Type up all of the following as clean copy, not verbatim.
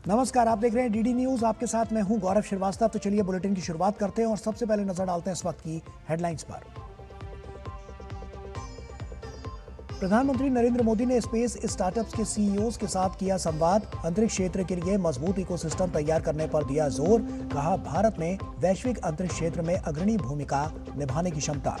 नमस्कार, आप देख रहे हैं डीडी न्यूज। आपके साथ मैं हूं गौरव श्रीवास्तव। तो चलिए बुलेटिन की शुरुआत करते हैं और सबसे पहले नजर डालते हैं इस वक्त की हेडलाइंस पर। प्रधानमंत्री नरेंद्र मोदी ने स्पेस स्टार्टअप्स के सीईओज के साथ किया संवाद। अंतरिक्ष क्षेत्र के लिए मजबूत इकोसिस्टम तैयार करने पर दिया जोर। कहा, भारत में वैश्विक अंतरिक्ष क्षेत्र में अग्रणी भूमिका निभाने की क्षमता।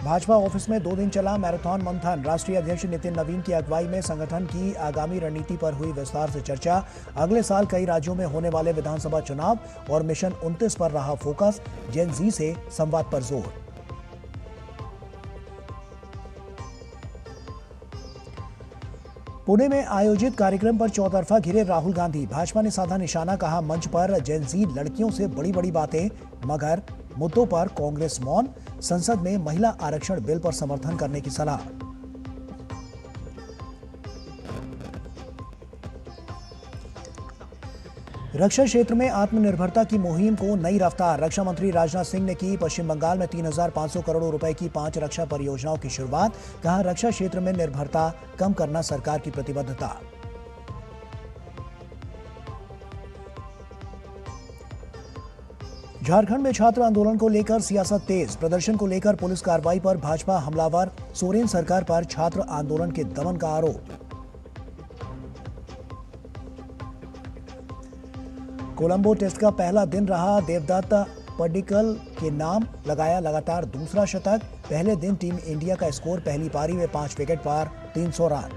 भाजपा ऑफिस में 2 दिन चला मैराथन मंथन। राष्ट्रीय अध्यक्ष नितिन नवीन की अगुवाई में संगठन की आगामी रणनीति पर हुई विस्तार से चर्चा। अगले साल कई राज्यों में होने वाले विधानसभा चुनाव और मिशन 29 पर रहा फोकस। जेन जी से संवाद पर जोर। पुणे में आयोजित कार्यक्रम पर चौतरफा घिरे राहुल गांधी। भाजपा ने साधा निशाना। कहा, मंच पर जेन जी लड़कियों से बड़ी बड़ी बातें, मगर मुद्दों पर कांग्रेस मौन। संसद में महिला आरक्षण बिल पर समर्थन करने की सलाह। रक्षा क्षेत्र में आत्मनिर्भरता की मुहिम को नई रफ्तार। रक्षा मंत्री राजनाथ सिंह ने की पश्चिम बंगाल में 3,500 करोड़ रुपए की 5 रक्षा परियोजनाओं की शुरुआत। कहा, रक्षा क्षेत्र में निर्भरता कम करना सरकार की प्रतिबद्धता। झारखंड में छात्र आंदोलन को लेकर सियासत तेज। प्रदर्शन को लेकर पुलिस कार्रवाई पर भाजपा हमलावर। सोरेन सरकार पर छात्र आंदोलन के दमन का आरोप। कोलंबो टेस्ट का पहला दिन रहा। देवदत्त पड्डिकल के नाम लगाया लगातार दूसरा शतक। पहले दिन टीम इंडिया का स्कोर पहली पारी में 5 विकेट पर 300 रन।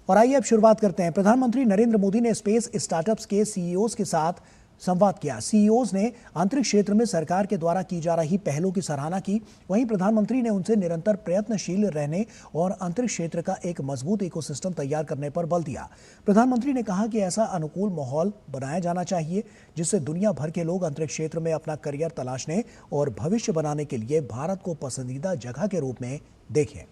और आइए अब शुरुआत करते हैं। प्रधानमंत्री नरेंद्र मोदी ने स्पेस स्टार्टअप्स के सीईओज के साथ संवाद किया। सीईओज ने अंतरिक्ष क्षेत्र में सरकार के द्वारा की जा रही पहलों की सराहना की। वहीं प्रधानमंत्री ने उनसे निरंतर प्रयत्नशील रहने और अंतरिक्ष क्षेत्र का एक मजबूत इकोसिस्टम तैयार करने पर बल दिया। प्रधानमंत्री ने कहा कि ऐसा अनुकूल माहौल बनाया जाना चाहिए जिससे दुनिया भर के लोग अंतरिक्ष क्षेत्र में अपना करियर तलाशने और भविष्य बनाने के लिए भारत को पसंदीदा जगह के रूप में देखें।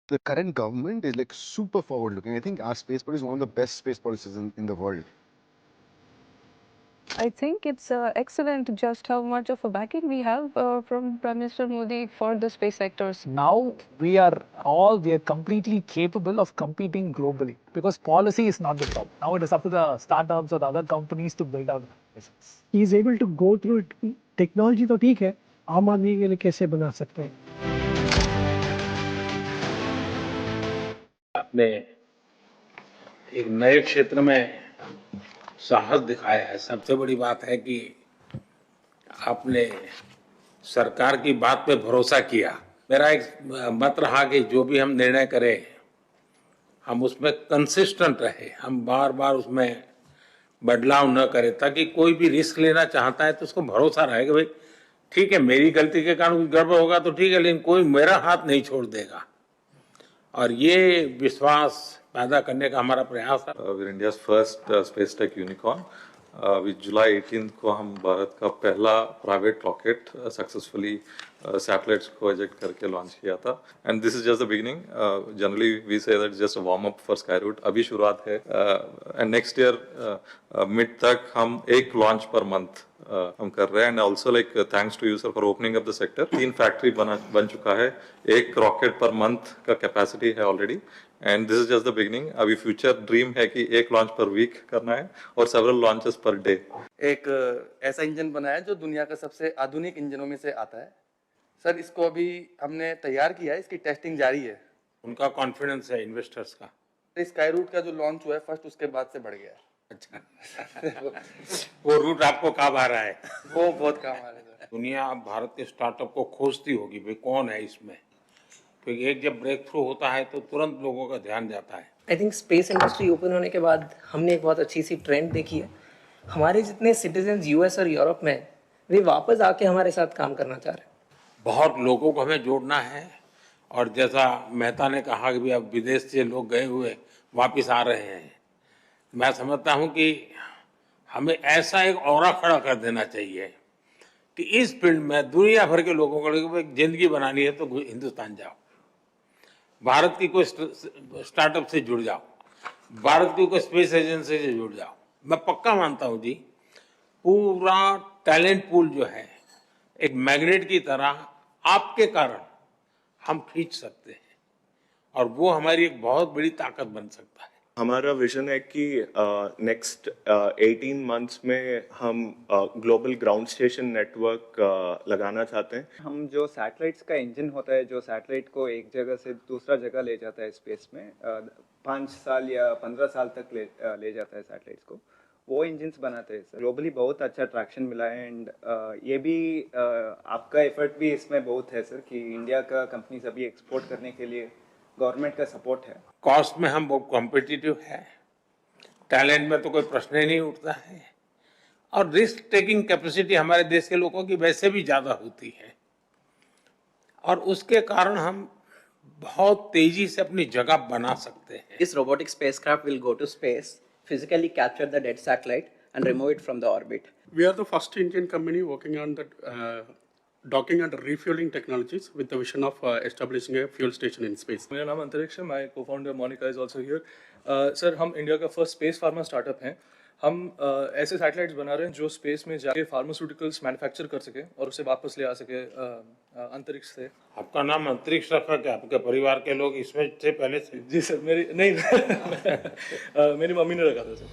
The current government is like super forward looking. I think our space policy is one of the best space policies in the world. I think it's excellent just how much of a backing we have from Prime Minister Modi for the space sectors. Now we are completely capable of competing globally because policy is not the problem. Now it is up to the startups or the other companies to build out business. He is able to go through it. Technology तो ठीक है, आम आदमी के लिए कैसे बना सकते हैं? आपने एक नए क्षेत्र में साहस दिखाया है। सबसे बड़ी बात है कि आपने सरकार की बात पे भरोसा किया। मेरा एक मत रहा कि जो भी हम निर्णय करें हम उसमें कंसिस्टेंट रहे, हम बार बार उसमें बदलाव न करें, ताकि कोई भी रिस्क लेना चाहता है तो उसको भरोसा रहे कि भाई ठीक है, मेरी गलती के कारण कुछ गड़बड़ होगा तो ठीक है, लेकिन कोई मेरा हाथ नहीं छोड़ देगा। और ये विश्वास पैदा करने का हमारा प्रयास है। We're India's first space tech unicorn. With July 18th को हम भारत का पहला प्राइवेट रॉकेट सक्सेसफुली सैटेलाइट्स को इजेक्ट करके लॉन्च किया था। And this is just the beginning. Generally we say that just a warm up for Skyroot. अभी शुरुआत है एंड नेक्स्ट ईयर मिड तक हम एक लॉन्च पर मंथ हम कर रहे हैं। And also like thanks to you sir for opening up the sector. 3 factory बन चुका है, 1 रॉकेट पर मंथ का कैपेसिटी है already. And this is just the beginning. अभी फ्यूचर ड्रीम है कि 1 लॉन्च पर वीक करना है और सेवरल लॉन्चेस पर डे। एक ऐसा इंजन बनाया जो दुनिया का सबसे आधुनिक इंजनों में से आता है। सर, इसको अभी हमने तैयार किया है, इसकी टेस्टिंग जारी है। उनका कॉन्फिडेंस है इन्वेस्टर्स का। स्काई रूट का जो लॉन्च हुआ है फर्स्ट, उसके बाद से बढ़ गया है। अच्छा वो रूट आपको काम आ रहा है? वो बहुत काम आ रहा है। दुनिया भारत के स्टार्टअप को खोजती होगी भाई कौन है इसमें, क्योंकि एक जब ब्रेक थ्रू होता है तो तुरंत लोगों का ध्यान जाता है। I think space industry open होने के बाद हमने एक बहुत अच्छी सी ट्रेंड देखी है। हमारे जितने सिटीजन यूएस और यूरोप में, वे वापस आके हमारे साथ काम करना चाह रहे हैं। बहुत लोगों को हमें जोड़ना है। और जैसा मेहता ने कहा कि भी अब विदेश से लोग गए हुए वापस आ रहे हैं, मैं समझता हूं कि हमें ऐसा एक ऑरा खड़ा कर देना चाहिए कि इस फील्ड में दुनिया भर के लोगों को जिंदगी बनानी है तो हिंदुस्तान जाओ। भारत की कोई स्टार्टअप से जुड़ जाओ, भारत की कोई स्पेस एजेंसी से जुड़ जाओ। मैं पक्का मानता हूं जी, पूरा टैलेंट पूल जो है एक मैग्नेट की तरह आपके कारण हम खींच सकते हैं, और वो हमारी एक बहुत बड़ी ताकत बन सकता है। हमारा विजन है कि नेक्स्ट 18 मंथ्स में हम ग्लोबल ग्राउंड स्टेशन नेटवर्क लगाना चाहते हैं। हम जो सैटेलाइट्स का इंजन होता है, जो सैटेलाइट को एक जगह से दूसरा जगह ले जाता है स्पेस में, 5 साल या 15 साल तक ले जाता है सैटेलाइट्स को, वो इंजन्स बनाते हैं सर। ग्लोबली बहुत अच्छा ट्रैक्शन मिला है, एंड ये भी आपका एफर्ट भी इसमें बहुत है सर, कि इंडिया का कंपनीज अभी एक्सपोर्ट करने के लिए गवर्नमेंट का सपोर्ट है। कॉस्ट में हम बहुत कॉम्पिटिटिव है, टैलेंट में तो कोई प्रश्न ही नहीं उठता है, और रिस्क टेकिंग कैपेसिटी हमारे देश के लोगों की वैसे भी ज्यादा होती है, और उसके कारण हम बहुत तेजी से अपनी जगह बना सकते हैं। This robotic spacecraft will go to space, physically capture the dead satellite and remove it from the orbit. We are the first Indian company working on the docking and refueling technologies with the vision of establishing a fuel station in space. मेरा नाम अंतरिक्ष है, my co-founder Monika is also here. Sir, हम India का first space pharma startup हैं। हम ऐसे satellites बना रहे हैं जो स्पेस में जाके फार्मास्यूटिकल्स मैन्युफैक्चर कर सके और उसे वापस ले आ सके अंतरिक्ष से। आपका नाम अंतरिक्ष रखा क्या आपके परिवार के लोग इसमें थे पहले से? जी सर, मेरी नहीं मेरी मम्मी ने रखा था सर।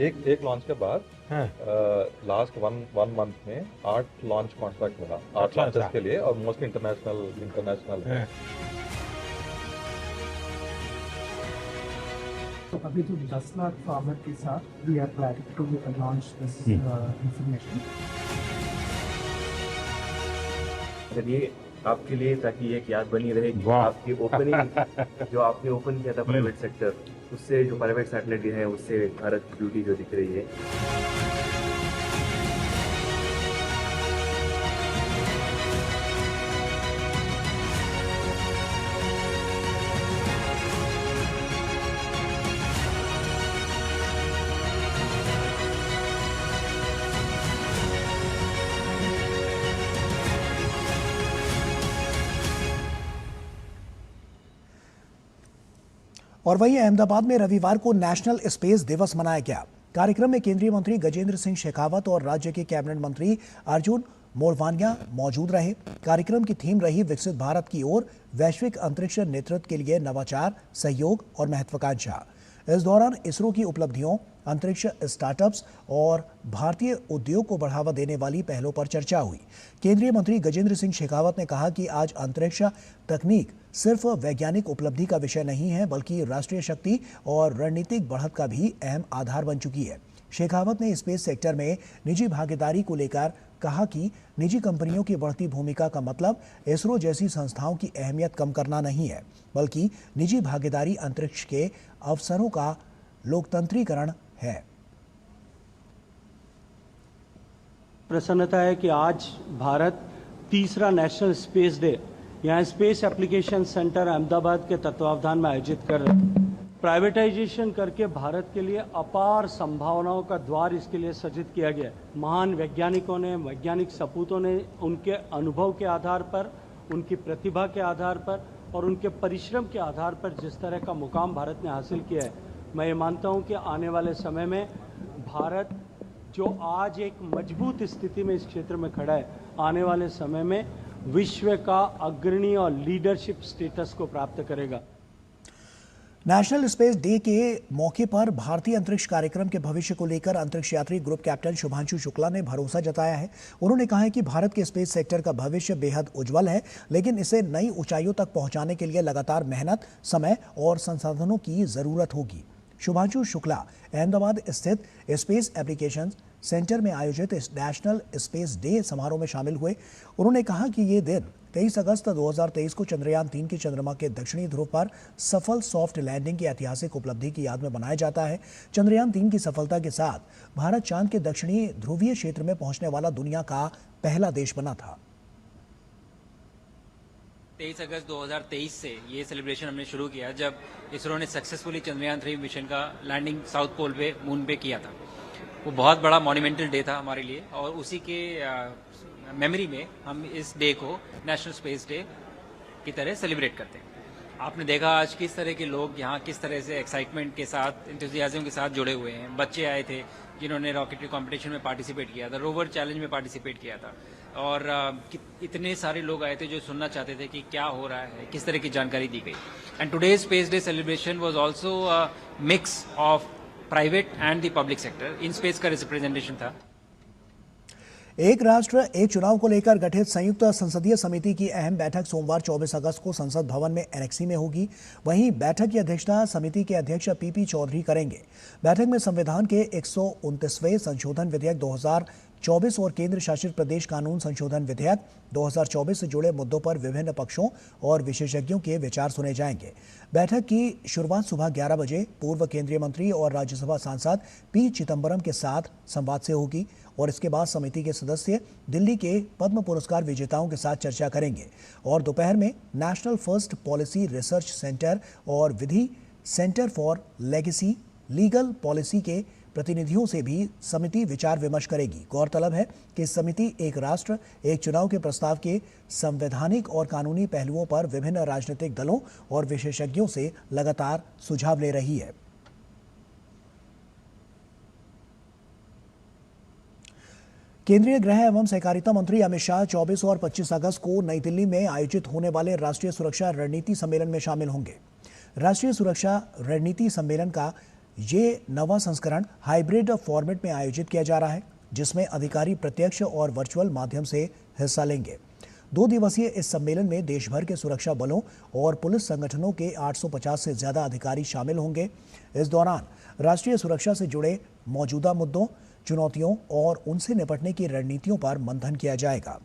एक लॉन्च के बाद लास्ट वन मंथ में 8 लॉन्च कॉन्ट्रैक्ट मिला, 8 लॉन्चेस के लिए, और मोस्टली इंटरनेशनल है। तो अभी तो 10 लाख फार्मर के साथ we are planning to launch this information. ये आपके लिए, ताकि एक याद बनी रहे कि आपकी ओपनिंग जो आपने ओपन किया था प्राइवेट सेक्टर, उससे जो प्राइवेट सैटेलाइट है उससे भारत की ब्यूटी जो दिख रही है। और वहीं अहमदाबाद में रविवार को नेशनल स्पेस दिवस मनाया गया। कार्यक्रम में केंद्रीय मंत्री गजेंद्र सिंह शेखावत और राज्य के कैबिनेट मंत्री अर्जुन मोढ़वानिया मौजूद रहे। कार्यक्रम की थीम रही विकसित भारत की ओर वैश्विक अंतरिक्ष नेतृत्व के लिए नवाचार, सहयोग और महत्वाकांक्षा। इस दौरान इसरो की उपलब्धियों, अंतरिक्ष स्टार्टअप्स और भारतीय उद्योग को बढ़ावा देने वाली पहलों पर चर्चा हुई। केंद्रीय मंत्री गजेंद्र सिंह शेखावत ने कहा कि आज अंतरिक्ष तकनीक सिर्फ वैज्ञानिक उपलब्धि का विषय नहीं है, बल्कि राष्ट्रीय शक्ति और रणनीतिक बढ़त का भी अहम आधार बन चुकी है। शेखावत ने स्पेस सेक्टर में निजी भागीदारी को लेकर कहा कि निजी कंपनियों की बढ़ती भूमिका का मतलब इसरो जैसी संस्थाओं की अहमियत कम करना नहीं है, बल्कि निजी भागीदारी अंतरिक्ष के अवसरों का लोकतंत्रीकरण है। प्रसन्नता है कि आज भारत तीसरा नेशनल स्पेस डे यहाँ स्पेस एप्लीकेशन सेंटर अहमदाबाद के तत्वावधान में आयोजित कर रहे हैं। प्राइवेटाइजेशन करके भारत के लिए अपार संभावनाओं का द्वार इसके लिए सृजित किया गया। महान वैज्ञानिकों ने, वैज्ञानिक सपूतों ने उनके अनुभव के आधार पर, उनकी प्रतिभा के आधार पर और उनके परिश्रम के आधार पर जिस तरह का मुकाम भारत ने हासिल किया है, मैं ये मानता हूँ कि आने वाले समय में भारत जो आज एक मजबूत स्थिति में इस क्षेत्र में खड़ा है, आने वाले समय में विश्व का अग्रणी और लीडरशिप स्टेटस को प्राप्त करेगा। नेशनल स्पेस डे के मौके पर भारतीय अंतरिक्ष कार्यक्रम के भविष्य को लेकर अंतरिक्ष यात्री ग्रुप कैप्टन शुभांशु शुक्ला ने भरोसा जताया है। उन्होंने कहा है कि भारत के स्पेस सेक्टर का भविष्य बेहद उज्जवल है, लेकिन इसे नई ऊंचाइयों तक पहुंचाने के लिए लगातार मेहनत, समय और संसाधनों की जरूरत होगी। शुभांशु शुक्ला अहमदाबाद स्थित स्पेस एप्लीकेशन सेंटर में आयोजित इस नेशनल स्पेस डे समारोह में शामिल हुए। उन्होंने कहा कि ये दिन 23 अगस्त 2023 को चंद्रयान 3 की चंद्रमा के दक्षिणी ध्रुव पर सफल सॉफ्ट लैंडिंग की ऐतिहासिक उपलब्धि की याद में बनाया जाता है। चंद्रयान 3 की सफलता के साथ भारत चांद के दक्षिणी ध्रुवीय क्षेत्र में पहुंचने वाला दुनिया का पहला देश बना था। 23 अगस्त 2023 से ये सेलिब्रेशन हमने शुरू किया जब इसरो ने सक्सेसफुली चंद्रयान 3 मिशन का लैंडिंग साउथ पोल पे, मून पे किया था। वो बहुत बड़ा मॉन्यूमेंटल डे था हमारे लिए, और उसी के मेमोरी में हम इस डे को नेशनल स्पेस डे की तरह सेलिब्रेट करते हैं। आपने देखा आज किस तरह के लोग यहाँ किस तरह से एक्साइटमेंट के साथ, इंथुजियाज्म के साथ जुड़े हुए हैं। बच्चे आए थे जिन्होंने रॉकेटरी कंपटीशन में पार्टिसिपेट किया था, रोवर चैलेंज में पार्टिसिपेट किया था, और इतने सारे लोग आए थे जो सुनना चाहते थे कि क्या हो रहा है, किस तरह की जानकारी दी गई। And today's space day celebration was also mix of private and the public sector. In space का रिप्रेजेंटेशन था। एक राष्ट्र एक चुनाव को लेकर गठित संयुक्त संसदीय समिति की अहम बैठक सोमवार 24 अगस्त को संसद भवन में एनेक्सी में होगी। वहीं बैठक की अध्यक्षता समिति के अध्यक्ष पीपी चौधरी करेंगे। बैठक में संविधान के 129वें संशोधन विधेयक 2024 और केंद्र शासित प्रदेश कानून संशोधन विधेयक 2024 से जुड़े मुद्दों पर विभिन्न पक्षों और विशेषज्ञों के विचार सुने जाएंगे। बैठक की शुरुआत सुबह 11 बजे पूर्व केंद्रीय मंत्री और राज्यसभा सांसद पी चिदंबरम के साथ संवाद से होगी और इसके बाद समिति के सदस्य दिल्ली के पद्म पुरस्कार विजेताओं के साथ चर्चा करेंगे और दोपहर में national first policy research centre और Vidhi centre for legacy legal policy के प्रतिनिधियों से भी समिति विचार विमर्श करेगी। गौरतलब है कि समिति एक राष्ट्र एक चुनाव के प्रस्ताव के संवैधानिक और कानूनी पहलुओं पर विभिन्न राजनीतिक दलों और विशेषज्ञों से लगातार सुझाव ले रही है। केंद्रीय गृह एवं सहकारिता मंत्री अमित शाह 24 और 25 अगस्त को नई दिल्ली में आयोजित होने वाले राष्ट्रीय सुरक्षा रणनीति सम्मेलन में शामिल होंगे। राष्ट्रीय सुरक्षा रणनीति सम्मेलन का ये नवा संस्करण हाइब्रिड फॉर्मेट में आयोजित किया जा रहा है, जिसमें अधिकारी प्रत्यक्ष और वर्चुअल माध्यम से हिस्सा लेंगे। 2 दिवसीय इस सम्मेलन में देश भर के सुरक्षा बलों और पुलिस संगठनों के 850 से ज्यादा अधिकारी शामिल होंगे। इस दौरान राष्ट्रीय सुरक्षा से जुड़े मौजूदा मुद्दों, चुनौतियों और उनसे निपटने की रणनीतियों पर मंथन किया जाएगा।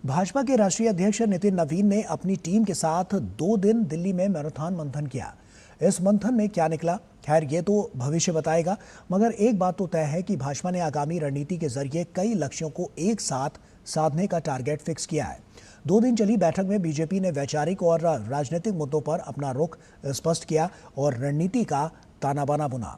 भाजपा के राष्ट्रीय अध्यक्ष नितिन नवीन ने अपनी टीम के साथ 2 दिन दिल्ली में मैराथन मंथन किया। इस मंथन में क्या निकला, खैर ये तो भविष्य बताएगा, मगर एक बात तो तय है कि भाजपा ने आगामी रणनीति के जरिए कई लक्ष्यों को एक साथ साधने का टारगेट फिक्स किया है। 2 दिन चली बैठक में बीजेपी ने वैचारिक और राजनीतिक मुद्दों पर अपना रुख स्पष्ट किया और रणनीति का ताना बाना बुना।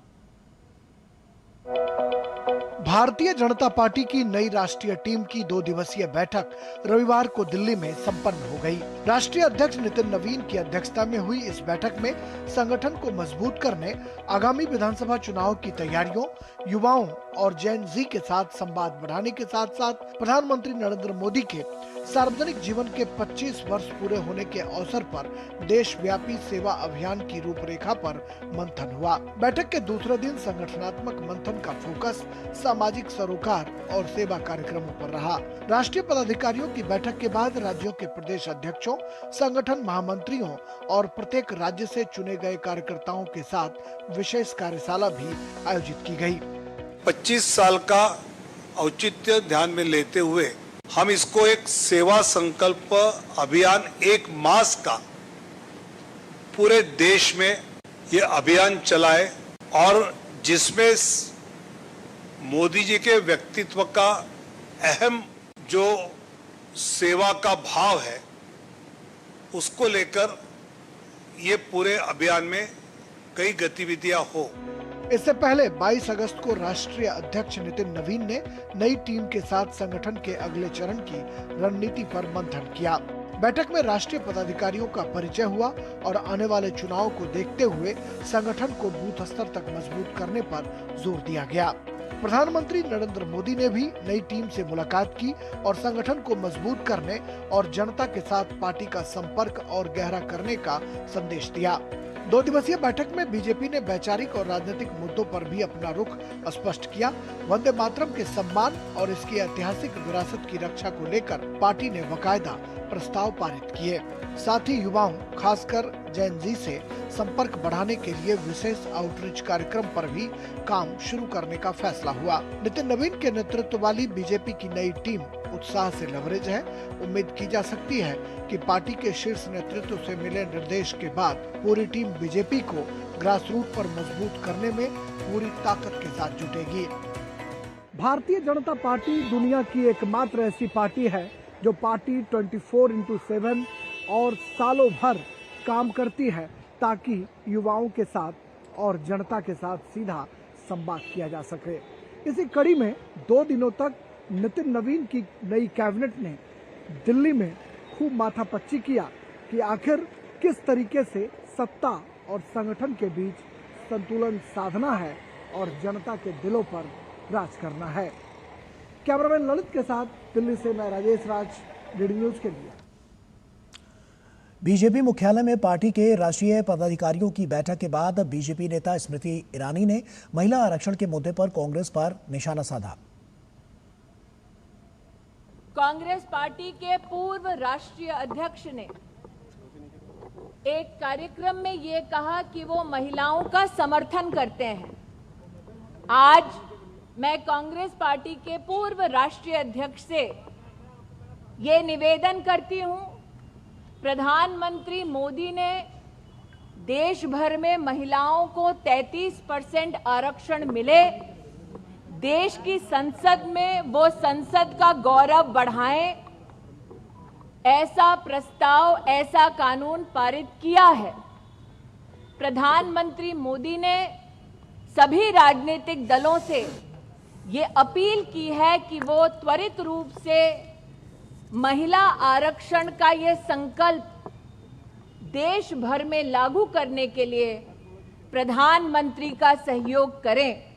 भारतीय जनता पार्टी की नई राष्ट्रीय टीम की 2 दिवसीय बैठक रविवार को दिल्ली में संपन्न हो गई। राष्ट्रीय अध्यक्ष नितिन नवीन की अध्यक्षता में हुई इस बैठक में संगठन को मजबूत करने, आगामी विधानसभा चुनाव की तैयारियों, युवाओं और जेन जी के साथ संवाद बढ़ाने के साथ साथ प्रधानमंत्री नरेंद्र मोदी के सार्वजनिक जीवन के 25 वर्ष पूरे होने के अवसर पर देशव्यापी सेवा अभियान की रूपरेखा पर मंथन हुआ। बैठक के दूसरे दिन संगठनात्मक मंथन का फोकस सामाजिक सरोकार और सेवा कार्यक्रमों पर रहा। राष्ट्रीय पदाधिकारियों की बैठक के बाद राज्यों के प्रदेश अध्यक्षों, संगठन महामंत्रियों और प्रत्येक राज्य से चुने गए कार्यकर्ताओं के साथ विशेष कार्यशाला भी आयोजित की गई। 25 साल का औचित्य ध्यान में लेते हुए हम इसको एक सेवा संकल्प अभियान, एक मास का पूरे देश में ये अभियान चलाए और जिसमें मोदी जी के व्यक्तित्व का अहम जो सेवा का भाव है उसको लेकर ये पूरे अभियान में कई गतिविधियां हो। इससे पहले 22 अगस्त को राष्ट्रीय अध्यक्ष नितिन नवीन ने नई टीम के साथ संगठन के अगले चरण की रणनीति पर मंथन किया। बैठक में राष्ट्रीय पदाधिकारियों का परिचय हुआ और आने वाले चुनाव को देखते हुए संगठन को बूथ स्तर तक मजबूत करने पर जोर दिया गया। प्रधानमंत्री नरेंद्र मोदी ने भी नई टीम से मुलाकात की और संगठन को मजबूत करने और जनता के साथ पार्टी का संपर्क और गहरा करने का संदेश दिया। 2 दिवसीय बैठक में बीजेपी ने वैचारिक और राजनीतिक मुद्दों पर भी अपना रुख स्पष्ट किया। वंदे मातरम के सम्मान और इसकी ऐतिहासिक विरासत की रक्षा को लेकर पार्टी ने बाकायदा प्रस्ताव पारित किए। साथ ही युवाओं, खासकर जेन जी से संपर्क बढ़ाने के लिए विशेष आउटरीच कार्यक्रम पर भी काम शुरू करने का फैसला हुआ। नितिन नवीन के नेतृत्व वाली बीजेपी की नई टीम उत्साह से लबरेज है। उम्मीद की जा सकती है कि पार्टी के शीर्ष नेतृत्व से मिले निर्देश के बाद पूरी टीम बीजेपी को ग्रास रूट पर मजबूत करने में पूरी ताकत के साथ जुटेगी। भारतीय जनता पार्टी दुनिया की एकमात्र ऐसी पार्टी है जो पार्टी 24/7 और सालों भर काम करती है ताकि युवाओं के साथ और जनता के साथ सीधा संवाद किया जा सके। इसी कड़ी में 2 दिनों तक नितिन नवीन की नई कैबिनेट ने दिल्ली में खूब माथापच्ची किया कि आखिर किस तरीके से सत्ता और संगठन के बीच संतुलन साधना है और जनता के दिलों पर राज करना है। कैमरामैन ललित के साथ दिल्ली से मैं राजेश राज, डीडी न्यूज के लिए। बीजेपी मुख्यालय में पार्टी के राष्ट्रीय पदाधिकारियों की बैठक के बाद बीजेपी नेता स्मृति ईरानी ने महिला आरक्षण के मुद्दे पर कांग्रेस पर निशाना साधा। कांग्रेस पार्टी के पूर्व राष्ट्रीय अध्यक्ष ने एक कार्यक्रम में ये कहा कि वो महिलाओं का समर्थन करते हैं। आज मैं कांग्रेस पार्टी के पूर्व राष्ट्रीय अध्यक्ष से ये निवेदन करती हूं, प्रधानमंत्री मोदी ने देश भर में महिलाओं को 33% आरक्षण मिले, देश की संसद में वो संसद का गौरव बढ़ाएं, ऐसा प्रस्ताव, ऐसा कानून पारित किया है। प्रधानमंत्री मोदी ने सभी राजनीतिक दलों से ये अपील की है कि वो त्वरित रूप से महिला आरक्षण का ये संकल्प देश भर में लागू करने के लिए प्रधानमंत्री का सहयोग करें।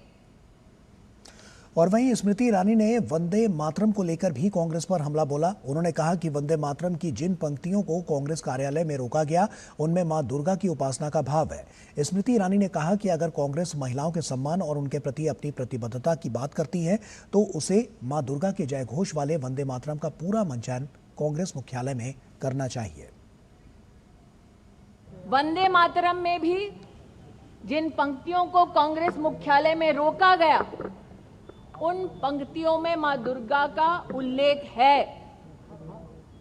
और वहीं स्मृति ईरानी ने वंदे मातरम को लेकर भी कांग्रेस पर हमला बोला। उन्होंने कहा कि वंदे मातरम की जिन पंक्तियों को कांग्रेस कार्यालय में रोका गया उनमें मां दुर्गा की उपासना का भाव है। स्मृति ईरानी ने कहा कि अगर कांग्रेस महिलाओं के सम्मान और उनके प्रति अपनी प्रतिबद्धता की बात करती है तो उसे मां दुर्गा के जय घोष वाले वंदे मातरम का पूरा मंचन कांग्रेस मुख्यालय में करना चाहिए। वंदे मातरम में भी जिन पंक्तियों को कांग्रेस मुख्यालय में रोका गया उन पंक्तियों में मां दुर्गा का उल्लेख है।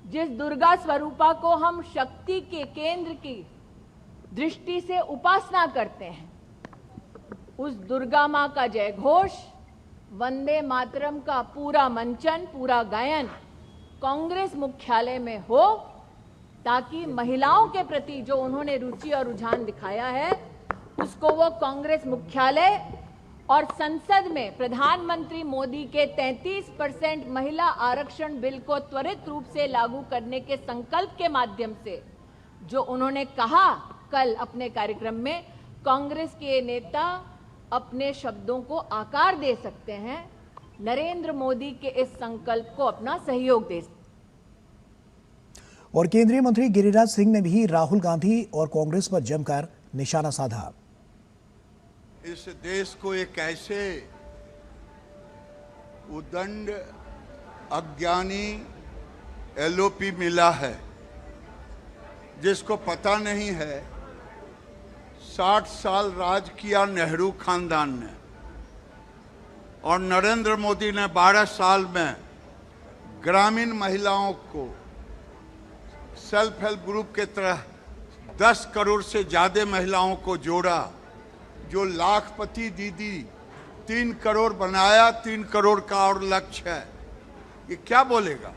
जिस दुर्गा स्वरूपा को हम शक्ति के केंद्र की दृष्टि से उपासना करते हैं, उस दुर्गा मां का जय घोष, वंदे मातरम का पूरा मंचन, पूरा गायन कांग्रेस मुख्यालय में हो, ताकि महिलाओं के प्रति जो उन्होंने रुचि और रुझान दिखाया है उसको वो कांग्रेस मुख्यालय और संसद में प्रधानमंत्री मोदी के 33% महिला आरक्षण बिल को त्वरित रूप से लागू करने के संकल्प के माध्यम से जो उन्होंने कहा कल अपने कार्यक्रम में, कांग्रेस के नेता अपने शब्दों को आकार दे सकते हैं, नरेंद्र मोदी के इस संकल्प को अपना सहयोग दे सकते हैं। और केंद्रीय मंत्री गिरिराज सिंह ने भी राहुल गांधी और कांग्रेस पर जमकर निशाना साधा। इस देश को एक ऐसे उदंड अज्ञानी एलओपी मिला है जिसको पता नहीं है 60 साल राज किया नेहरू खानदान ने और नरेंद्र मोदी ने 12 साल में ग्रामीण महिलाओं को सेल्फ हेल्प ग्रुप के तरह 10 करोड़ से ज्यादा महिलाओं को जोड़ा, जो लाखपति दीदी 3 करोड़ बनाया, 3 करोड़ का और लक्ष्य है। ये क्या बोलेगा?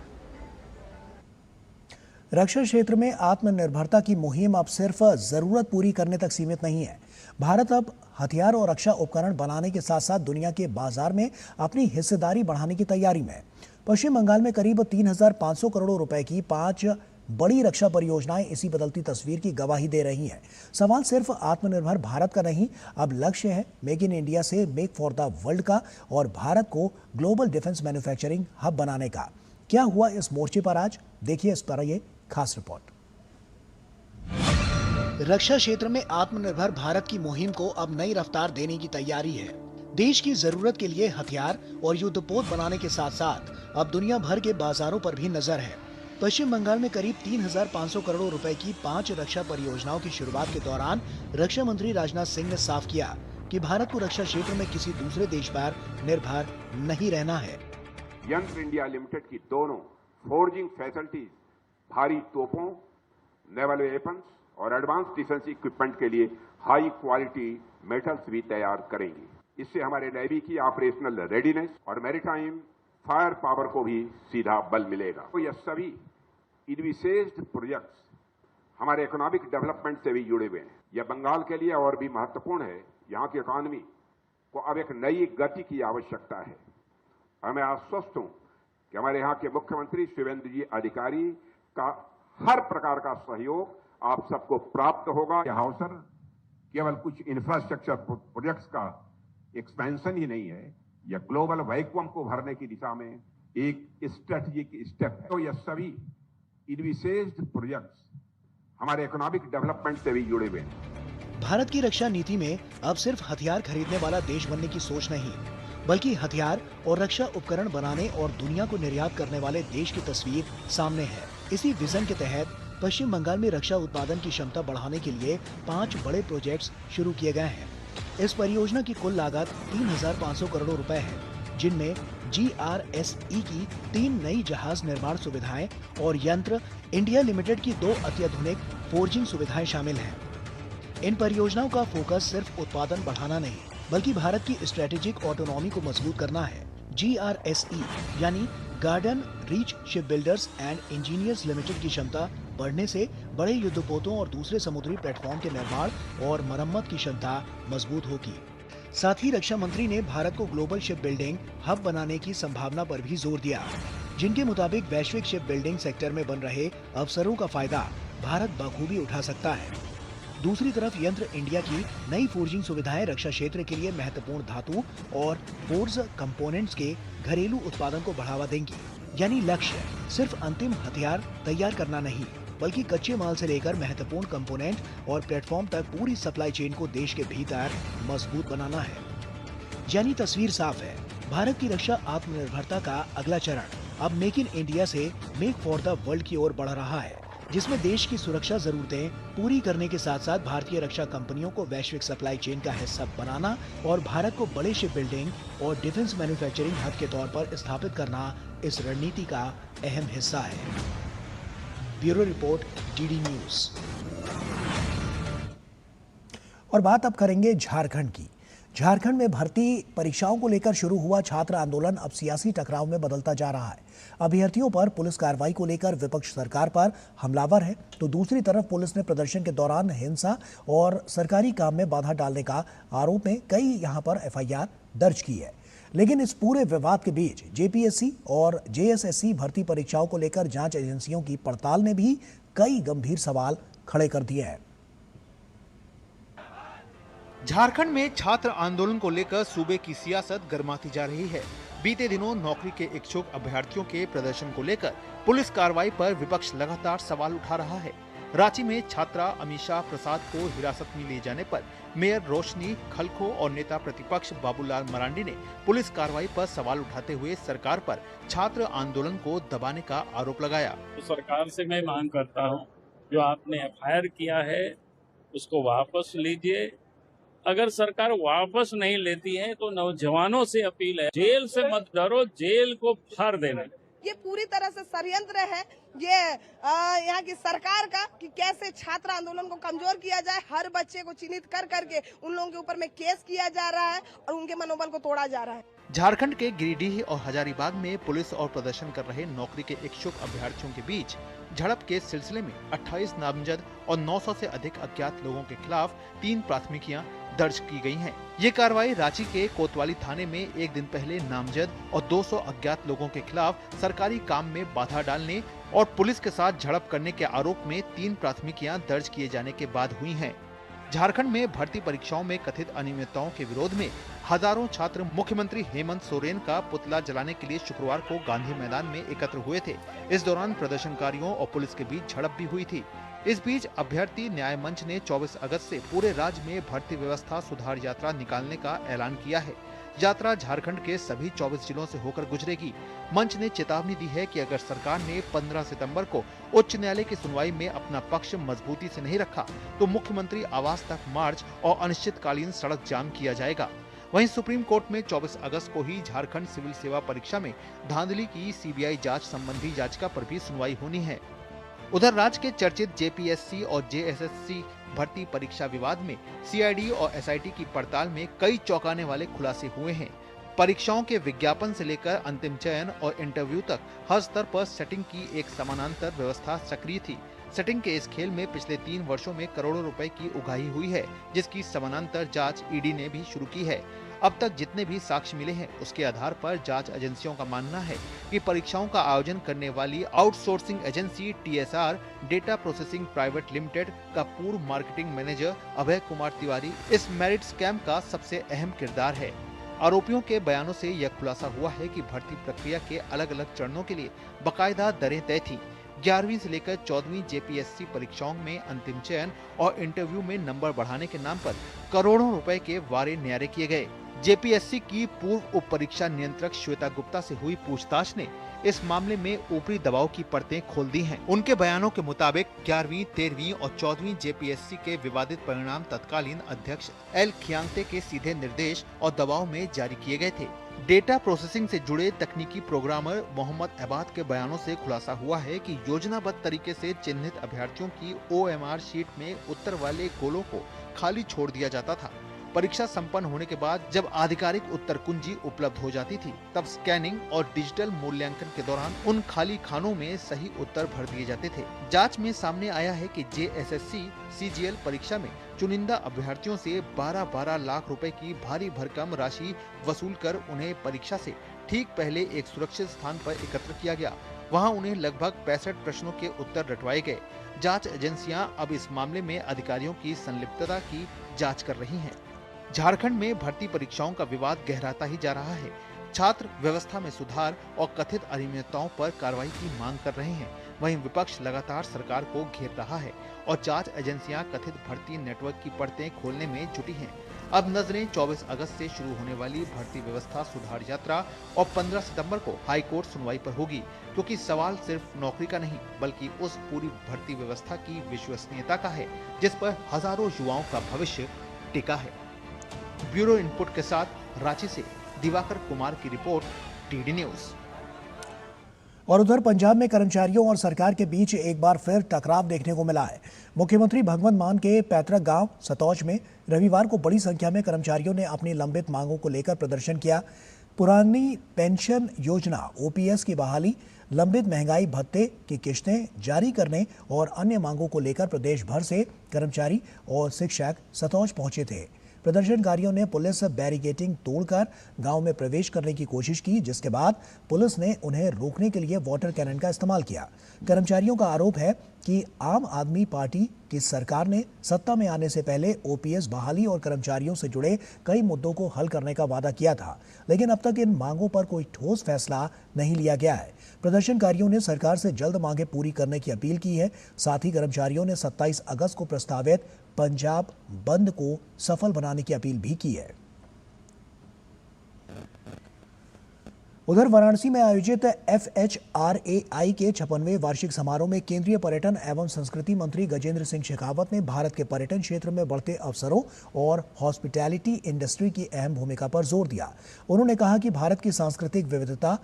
रक्षा क्षेत्र में आत्मनिर्भरता की मुहिम अब सिर्फ जरूरत पूरी करने तक सीमित नहीं है। भारत अब हथियार और रक्षा उपकरण बनाने के साथ साथ दुनिया के बाजार में अपनी हिस्सेदारी बढ़ाने की तैयारी में है। पश्चिम बंगाल में करीब 3,500 करोड़ रुपए की 5 बड़ी रक्षा परियोजनाएं इसी बदलती तस्वीर की गवाही दे रही हैं। सवाल सिर्फ आत्मनिर्भर भारत का नहीं, अब लक्ष्य है मेक इन इंडिया से मेक फॉर द वर्ल्ड का और भारत को ग्लोबल डिफेंस मैन्युफैक्चरिंग हब बनाने का। क्या हुआ इस मोर्चे पर आज, देखिए इस पर ये खास रिपोर्ट। रक्षा क्षेत्र में आत्मनिर्भर भारत की मुहिम को अब नई रफ्तार देने की तैयारी है। देश की जरूरत के लिए हथियार और युद्धपोत बनाने के साथ साथ अब दुनिया भर के बाजारों पर भी नजर है। पश्चिम बंगाल में करीब 3,500 करोड़ रुपए की 5 रक्षा परियोजनाओं की शुरुआत के दौरान रक्षा मंत्री राजनाथ सिंह ने साफ किया कि भारत को रक्षा क्षेत्र में किसी दूसरे देश पर निर्भर नहीं रहना है। यंग इंडिया लिमिटेड की दोनों फोर्जिंग फैसिलिटीज भारी तोपों, नेवल वेपन्स और एडवांस डिफेंस इक्विपमेंट के लिए हाई क्वालिटी मेटल्स भी तैयार करेंगी। इससे हमारे नेवी की ऑपरेशनल रेडीनेस और मैरीटाइम फायर पावर को भी सीधा बल मिलेगा। तो ये सभी इनविसेस्ड प्रोजेक्ट्स हमारे इकोनॉमिक डेवलपमेंट से भी जुड़े हुए हैं। यह बंगाल के लिए और भी महत्वपूर्ण है। यहाँ की इकोनॉमी को अब एक नई गति की आवश्यकता है और मैं आश्वस्त हूं कि हमारे यहाँ के मुख्यमंत्री शिवेंद्र जी अधिकारी का हर प्रकार का सहयोग आप सबको प्राप्त होगा। यह अवसर केवल कुछ इंफ्रास्ट्रक्चर प्रोजेक्ट्स का एक्सपेंशन ही नहीं है, यह ग्लोबल वैक्यूम को भरने की दिशा में एक स्ट्रेटेजिक स्टेप है। तो यह सभी इनविसेस्ड प्रोजेक्ट्स हमारे इकोनॉमिक डेवलपमेंट से भी जुड़े हुए हैं। भारत की रक्षा नीति में अब सिर्फ हथियार खरीदने वाला देश बनने की सोच नहीं, बल्कि हथियार और रक्षा उपकरण बनाने और दुनिया को निर्यात करने वाले देश की तस्वीर सामने है। इसी विजन के तहत पश्चिम बंगाल में रक्षा उत्पादन की क्षमता बढ़ाने के लिए 5 बड़े प्रोजेक्ट्स शुरू किए गए हैं। इस परियोजना की कुल लागत 3,500 करोड़ रुपए है, जिनमें GRSE की 3 नई जहाज निर्माण सुविधाएं और यंत्र इंडिया लिमिटेड की 2 अत्याधुनिक फोर्जिंग सुविधाएं शामिल हैं। इन परियोजनाओं का फोकस सिर्फ उत्पादन बढ़ाना नहीं, बल्कि भारत की स्ट्रेटेजिक ऑटोनॉमी को मजबूत करना है। GRSE यानी garden reach ship builders and engineers limited की क्षमता बढ़ने से बड़े युद्धपोतों और दूसरे समुद्री प्लेटफॉर्म के निर्माण और मरम्मत की क्षमता मजबूत होगी। साथ ही रक्षा मंत्री ने भारत को ग्लोबल शिप बिल्डिंग हब बनाने की संभावना पर भी जोर दिया, जिनके मुताबिक वैश्विक शिप बिल्डिंग सेक्टर में बन रहे अवसरों का फायदा भारत बखूबी उठा सकता है। दूसरी तरफ यंत्र इंडिया की नई फोर्जिंग सुविधाएं रक्षा क्षेत्र के लिए महत्वपूर्ण धातु और फोर्ज कंपोनेंट्स के घरेलू उत्पादन को बढ़ावा देंगी। यानी लक्ष्य सिर्फ अंतिम हथियार तैयार करना नहीं, बल्कि कच्चे माल से लेकर महत्वपूर्ण कंपोनेंट और प्लेटफॉर्म तक पूरी सप्लाई चेन को देश के भीतर मजबूत बनाना है। यानी तस्वीर साफ है, भारत की रक्षा आत्मनिर्भरता का अगला चरण अब मेक इन इंडिया से मेक फॉर द वर्ल्ड की ओर बढ़ रहा है, जिसमें देश की सुरक्षा जरूरतें पूरी करने के साथ साथ भारतीय रक्षा कंपनियों को वैश्विक सप्लाई चेन का हिस्सा बनाना और भारत को बड़े शिप बिल्डिंग और डिफेंस मैन्युफैक्चरिंग हब के तौर पर स्थापित करना इस रणनीति का अहम हिस्सा है। Bureau report, DD news. और बात अब करेंगे झारखंड की। झारखंड में भर्ती परीक्षाओं को लेकर शुरू हुआ छात्र आंदोलन अब सियासी टकराव में बदलता जा रहा है। अभ्यर्थियों पर पुलिस कार्रवाई को लेकर विपक्ष सरकार पर हमलावर है, तो दूसरी तरफ पुलिस ने प्रदर्शन के दौरान हिंसा और सरकारी काम में बाधा डालने का आरोप में कई यहां पर FIR दर्ज की है। लेकिन इस पूरे विवाद के बीच JPSC और JSSC भर्ती परीक्षाओं को लेकर जांच एजेंसियों की पड़ताल ने भी कई गंभीर सवाल खड़े कर दिए हैं। झारखंड में छात्र आंदोलन को लेकर सूबे की सियासत गर्माती जा रही है। बीते दिनों नौकरी के इच्छुक अभ्यर्थियों के प्रदर्शन को लेकर पुलिस कार्रवाई पर विपक्ष लगातार सवाल उठा रहा है। रांची में छात्रा अमीषा प्रसाद को हिरासत में लिए जाने पर मेयर रोशनी खलखो और नेता प्रतिपक्ष बाबूलाल मरांडी ने पुलिस कार्रवाई पर सवाल उठाते हुए सरकार पर छात्र आंदोलन को दबाने का आरोप लगाया। तो सरकार से मैं मांग करता हूं, जो आपने FIR किया है उसको वापस लीजिए। अगर सरकार वापस नहीं लेती है तो नौजवानों से अपील है, जेल से मत डरो, जेल को फाड़ देना। ये पूरी तरह से षड्यंत्र है ये यहाँ की सरकार का कि कैसे छात्र आंदोलन को कमजोर किया जाए। हर बच्चे को चिन्हित कर करके उन लोगों के ऊपर में केस किया जा रहा है और उनके मनोबल को तोड़ा जा रहा है। झारखंड के गिरिडीह और हजारीबाग में पुलिस और प्रदर्शन कर रहे नौकरी के इच्छुक अभ्यर्थियों के बीच झड़प के सिलसिले में 28 नामजद और 900 से अधिक अज्ञात लोगों के खिलाफ 3 प्राथमिकियां दर्ज की गई हैं। ये कार्रवाई रांची के कोतवाली थाने में एक दिन पहले नामजद और 200 अज्ञात लोगों के खिलाफ सरकारी काम में बाधा डालने और पुलिस के साथ झड़प करने के आरोप में 3 प्राथमिकियां दर्ज किए जाने के बाद हुई हैं। झारखंड में भर्ती परीक्षाओं में कथित अनियमितताओं के विरोध में हजारों छात्र मुख्यमंत्री हेमंत सोरेन का पुतला जलाने के लिए शुक्रवार को गांधी मैदान में एकत्र हुए थे। इस दौरान प्रदर्शनकारियों और पुलिस के बीच झड़प भी हुई थी। इस बीच अभ्यर्थी न्याय मंच ने 24 अगस्त से पूरे राज्य में भर्ती व्यवस्था सुधार यात्रा निकालने का ऐलान किया है। यात्रा झारखंड के सभी 24 जिलों से होकर गुजरेगी। मंच ने चेतावनी दी है कि अगर सरकार ने 15 सितंबर को उच्च न्यायालय की सुनवाई में अपना पक्ष मजबूती से नहीं रखा तो मुख्यमंत्री आवास तक मार्च और अनिश्चितकालीन सड़क जाम किया जाएगा। वहीं सुप्रीम कोर्ट में 24 अगस्त को ही झारखंड सिविल सेवा परीक्षा में धांधली की CBI जांच संबंधी याचिका पर भी सुनवाई होनी है। उधर राज्य के चर्चित JPSC और JSSC भर्ती परीक्षा विवाद में CID और SIT की पड़ताल में कई चौंकाने वाले खुलासे हुए हैं। परीक्षाओं के विज्ञापन से लेकर अंतिम चयन और इंटरव्यू तक हर स्तर पर सेटिंग की एक समानांतर व्यवस्था सक्रिय थी। सेटिंग के इस खेल में पिछले 3 वर्षों में करोड़ों रुपए की उगाही हुई है, जिसकी समानांतर जांच ईडी ने भी शुरू की है। अब तक जितने भी साक्ष्य मिले हैं, उसके आधार पर जांच एजेंसियों का मानना है कि परीक्षाओं का आयोजन करने वाली outsourcing agency TSR data processing private limited का पूर्व मार्केटिंग मैनेजर अभय कुमार तिवारी इस मेरिट स्कैम का सबसे अहम किरदार है। आरोपियों के बयानों से यह खुलासा हुआ है कि भर्ती प्रक्रिया के अलग अलग चरणों के लिए बाकायदा दरें तय थी। 11वीं से लेकर 14वीं जेपीएससी परीक्षाओं में अंतिम चयन और इंटरव्यू में नंबर बढ़ाने के नाम पर करोड़ों रुपए के वारे न्यारे किए गए। जेपीएससी की पूर्व उप परीक्षा नियंत्रक श्वेता गुप्ता से हुई पूछताछ ने इस मामले में ऊपरी दबाव की परतें खोल दी हैं। उनके बयानों के मुताबिक 11वीं, 13वीं और 14वीं जेपीएससी के विवादित परिणाम तत्कालीन अध्यक्ष एल खियांगते के सीधे निर्देश और दबाव में जारी किए गए थे। डेटा प्रोसेसिंग से जुड़े तकनीकी प्रोग्रामर मोहम्मद अबाद के बयानों से खुलासा हुआ है कि योजनाबद्ध तरीके से चिन्हित अभ्यर्थियों की ओएमआर शीट में उत्तर वाले गोलों को खाली छोड़ दिया जाता था। परीक्षा संपन्न होने के बाद जब आधिकारिक उत्तर कुंजी उपलब्ध हो जाती थी, तब स्कैनिंग और डिजिटल मूल्यांकन के दौरान उन खाली खानों में सही उत्तर भर दिए जाते थे। जांच में सामने आया है कि जेएसएससी सीजीएल परीक्षा में चुनिंदा अभ्यर्थियों से 12-12 लाख रुपए की भारी भरकम राशि वसूल कर उन्हें परीक्षा से ठीक पहले एक सुरक्षित स्थान पर एकत्र किया गया। वहां उन्हें लगभग 65 प्रश्नों के उत्तर रटवाए गए। जांच एजेंसियां अब इस मामले में अधिकारियों की संलिप्तता की जांच कर रही हैं। झारखंड में भर्ती परीक्षाओं का विवाद गहराता ही जा रहा है। छात्र व्यवस्था में सुधार और कथित अनियमितताओं पर कार्रवाई की मांग कर रहे हैं। वहीं विपक्ष लगातार सरकार को घेर रहा है और जांच एजेंसियां कथित भर्ती नेटवर्क की परतें खोलने में जुटी हैं। अब नजरें 24 अगस्त से शुरू होने वाली भर्ती व्यवस्था सुधार यात्रा और 15 सितंबर को हाई कोर्ट सुनवाई पर होगी, क्योंकि सवाल सिर्फ नौकरी का नहीं बल्कि उस पूरी भर्ती व्यवस्था की विश्वसनीयता का है जिस पर हजारों युवाओं का भविष्य टिका है। ब्यूरो इनपुट के साथ रांची से दिवाकर कुमार की रिपोर्ट, टीडी न्यूज। और उधर पंजाब में कर्मचारियों और सरकार के बीच एक बार फिर टकराव देखने को मिला है। मुख्यमंत्री भगवंत मान के पैतृक गांव सतौज में रविवार को बड़ी संख्या में कर्मचारियों ने अपनी लंबित मांगों को लेकर प्रदर्शन किया। पुरानी पेंशन योजना ओपीएस की बहाली, लंबित महंगाई भत्ते की किश्तें जारी करने और अन्य मांगों को लेकर प्रदेश भर से कर्मचारी और शिक्षक सतौज पहुंचे थे। प्रदर्शनकारियों ने पुलिस बैरिकेडिंग तोड़कर गांव में प्रवेश करने की कोशिश की, जिसके बाद पुलिस ने उन्हें रोकने के लिए वाटर कैनन का इस्तेमाल किया। कर्मचारियों का आरोप है कि आम आदमी पार्टी की सरकार ने सत्ता में आने से पहले ओपीएस बहाली और कर्मचारियों से जुड़े कई मुद्दों को हल करने का वादा किया था, लेकिन अब तक इन मांगों पर कोई ठोस फैसला नहीं लिया गया है। प्रदर्शनकारियों ने सरकार से जल्द मांगे पूरी करने की अपील की है। साथ ही कर्मचारियों ने 27 अगस्त को प्रस्तावित पंजाब बंद को सफल बनाने की अपील भी की है। उधर वाराणसी में आयोजित FHRAI के 56वें वार्षिक समारोह में केंद्रीय पर्यटन एवं संस्कृति मंत्री गजेंद्र सिंह शेखावत ने भारत के पर्यटन क्षेत्र में बढ़ते अवसरों और हॉस्पिटैलिटी इंडस्ट्री की अहम भूमिका पर जोर दिया। उन्होंने कहा कि भारत की सांस्कृतिक विविधता,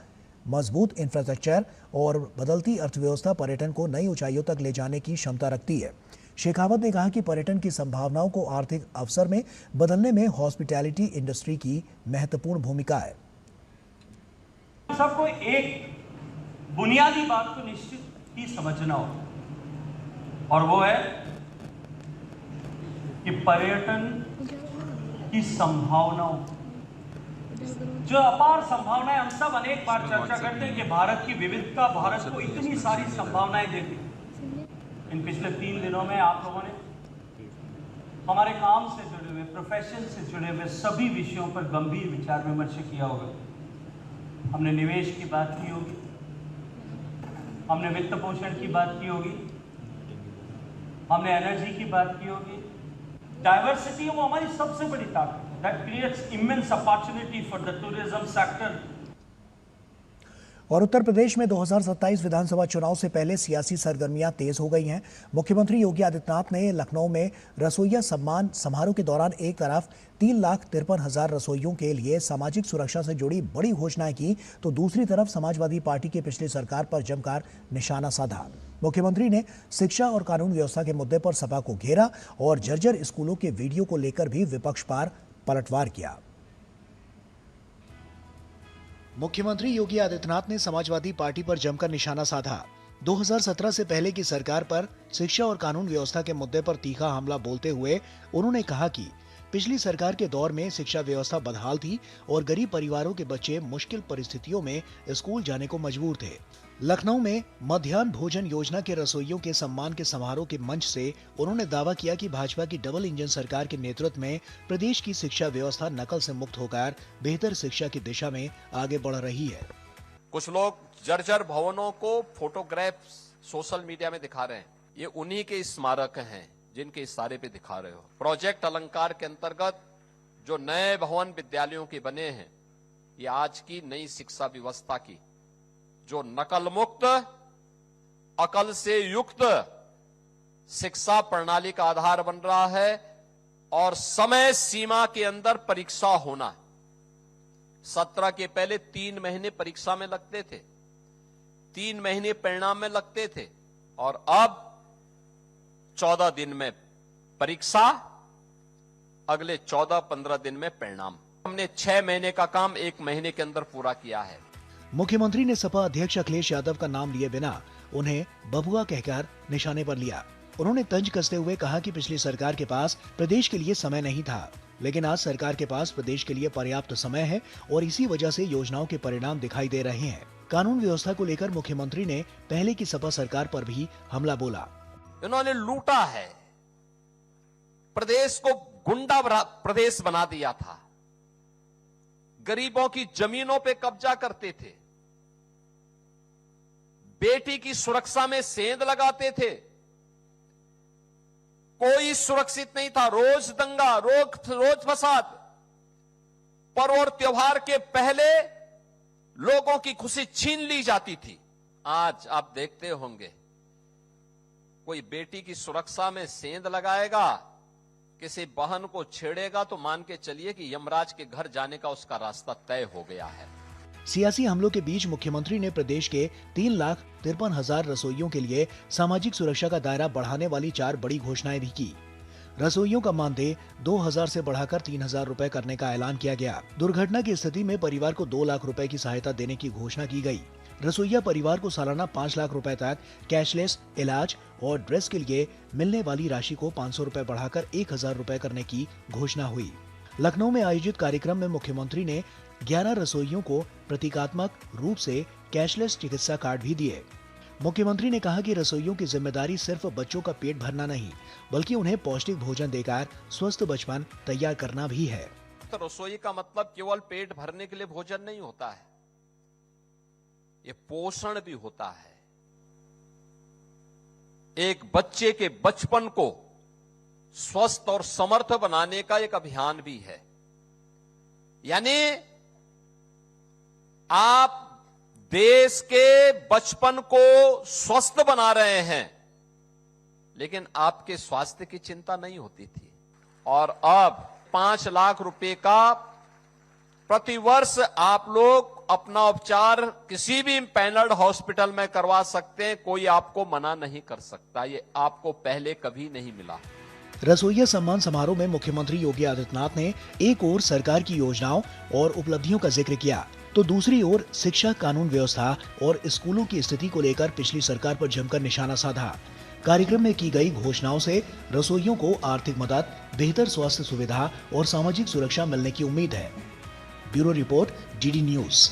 मजबूत इंफ्रास्ट्रक्चर और बदलती अर्थव्यवस्था पर्यटन को नई ऊंचाइयों तक ले जाने की क्षमता रखती है। शेखावत ने कहा कि पर्यटन की संभावनाओं को आर्थिक अवसर में बदलने में हॉस्पिटैलिटी इंडस्ट्री की महत्वपूर्ण भूमिका है। सबको एक बुनियादी बात को निश्चित ही समझना होगा, और वो है कि पर्यटन की संभावनाओं, जो अपार संभावनाएं, हम सब अनेक बार चर्चा करते हैं कि भारत की विविधता भारत को इतनी सारी संभावनाएं देती। इन पिछले 3 दिनों में आप लोगों ने हमारे काम से जुड़े हुए, प्रोफेशन से जुड़े हुए सभी विषयों पर गंभीर विचार विमर्श किया होगा। हमने निवेश की बात की होगी, हमने वित्त पोषण की बात की होगी, हमने एनर्जी की बात की होगी। डाइवर्सिटी वो हमारी सबसे बड़ी ताकत है। That creates immense opportunity for the tourism sector. और उत्तर प्रदेश में 2027 विधानसभा चुनाव से पहले सियासी सरगर्मियां तेज हो गई हैं। मुख्यमंत्री योगी आदित्यनाथ ने लखनऊ में रसोइया सम्मान समारोह के दौरान एक तरफ 3,53,000 रसोइयों के लिए सामाजिक सुरक्षा से जुड़ी बड़ी घोषणाएं की, तो दूसरी तरफ समाजवादी पार्टी की पिछली सरकार पर जमकर निशाना साधा। मुख्यमंत्री ने शिक्षा और कानून व्यवस्था के मुद्दे पर सपा को घेरा और जर्जर स्कूलों के वीडियो को लेकर भी विपक्ष पर पलटवार किया। मुख्यमंत्री योगी आदित्यनाथ ने समाजवादी पार्टी पर जमकर निशाना साधा। 2017 से पहले की सरकार पर शिक्षा और कानून व्यवस्था के मुद्दे पर तीखा हमला बोलते हुए उन्होंने कहा कि पिछली सरकार के दौर में शिक्षा व्यवस्था बदहाल थी और गरीब परिवारों के बच्चे मुश्किल परिस्थितियों में स्कूल जाने को मजबूर थे। लखनऊ में मध्याह्न भोजन योजना के रसोइयों के सम्मान के समारोह के मंच से उन्होंने दावा किया कि भाजपा की डबल इंजन सरकार के नेतृत्व में प्रदेश की शिक्षा व्यवस्था नकल से मुक्त होकर बेहतर शिक्षा की दिशा में आगे बढ़ रही है। कुछ लोग जर्जर भवनों को फोटोग्राफ्स सोशल मीडिया में दिखा रहे हैं, ये उन्हीं के स्मारक हैं जिनके इशारे पे दिखा रहे हो। प्रोजेक्ट अलंकार के अंतर्गत जो नए भवन विद्यालयों के बने हैं, ये आज की नई शिक्षा व्यवस्था की जो नकल मुक्त, अकल से युक्त शिक्षा प्रणाली का आधार बन रहा है और समय सीमा के अंदर परीक्षा होना। 17 के पहले 3 महीने परीक्षा में लगते थे, 3 महीने परिणाम में लगते थे और अब 14 दिन में परीक्षा, अगले 14-15 दिन में परिणाम। हमने 6 महीने का काम 1 महीने के अंदर पूरा किया है। मुख्यमंत्री ने सपा अध्यक्ष अखिलेश यादव का नाम लिए बिना उन्हें बबुआ कहकर निशाने पर लिया। उन्होंने तंज कसते हुए कहा कि पिछली सरकार के पास प्रदेश के लिए समय नहीं था, लेकिन आज सरकार के पास प्रदेश के लिए पर्याप्त समय है और इसी वजह से योजनाओं के परिणाम दिखाई दे रहे हैं। कानून व्यवस्था को लेकर मुख्यमंत्री ने पहले की सपा सरकार पर भी हमला बोला। इन्होंने लूटा है, प्रदेश को गुंडा प्रदेश बना दिया था, गरीबों की जमीनों पे कब्जा करते थे, बेटी की सुरक्षा में सेंध लगाते थे, कोई सुरक्षित नहीं था, रोज दंगा, रोज फसाद। पर्व और त्योहार के पहले लोगों की खुशी छीन ली जाती थी। आज आप देखते होंगे कोई बेटी की सुरक्षा में सेंध लगाएगा, किसी बहन को छेड़ेगा तो मान के चलिए कि यमराज के घर जाने का उसका रास्ता तय हो गया है। सियासी हमलों के बीच मुख्यमंत्री ने प्रदेश के 3,53,000 रसोइयों के लिए सामाजिक सुरक्षा का दायरा बढ़ाने वाली 4 बड़ी घोषणाएं भी की। रसोइयों का मानदेय 2,000 से बढ़ाकर 3,000 रुपए करने का ऐलान किया गया। दुर्घटना की स्थिति में परिवार को 2 लाख रुपए की सहायता देने की घोषणा की गई। रसोइया परिवार को सालाना 5 लाख रुपए तक कैशलेस इलाज और ड्रेस के लिए मिलने वाली राशि को 500 रुपए बढ़ाकर 1,000 रुपए करने की घोषणा हुई। लखनऊ में आयोजित कार्यक्रम में मुख्यमंत्री ने 11 रसोइयों को प्रतीकात्मक रूप से कैशलेस चिकित्सा कार्ड भी दिए। मुख्यमंत्री ने कहा कि रसोइयों की जिम्मेदारी सिर्फ बच्चों का पेट भरना नहीं, बल्कि उन्हें पौष्टिक भोजन देकर स्वस्थ बचपन तैयार करना भी है। तो रसोई का मतलब केवल पेट भरने के लिए भोजन नहीं होता है, ये पोषण भी होता है। एक बच्चे के बचपन को स्वस्थ और समर्थ बनाने का एक अभियान भी है। यानी आप देश के बचपन को स्वस्थ बना रहे हैं, लेकिन आपके स्वास्थ्य की चिंता नहीं होती थी। और अब 5 लाख रुपए का प्रतिवर्ष आप लोग अपना उपचार किसी भी पैनल्ड हॉस्पिटल में करवा सकते हैं, कोई आपको मना नहीं कर सकता। ये आपको पहले कभी नहीं मिला। रसोइया सम्मान समारोह में मुख्यमंत्री योगी आदित्यनाथ ने एक ओर सरकार की योजनाओं और उपलब्धियों का जिक्र किया, तो दूसरी ओर शिक्षा, कानून व्यवस्था और स्कूलों की स्थिति को लेकर पिछली सरकार पर जमकर निशाना साधा। कार्यक्रम में की गई घोषणाओं से रसोइयों को आर्थिक मदद, बेहतर स्वास्थ्य सुविधा और सामाजिक सुरक्षा मिलने की उम्मीद है। Bureau report, DD news.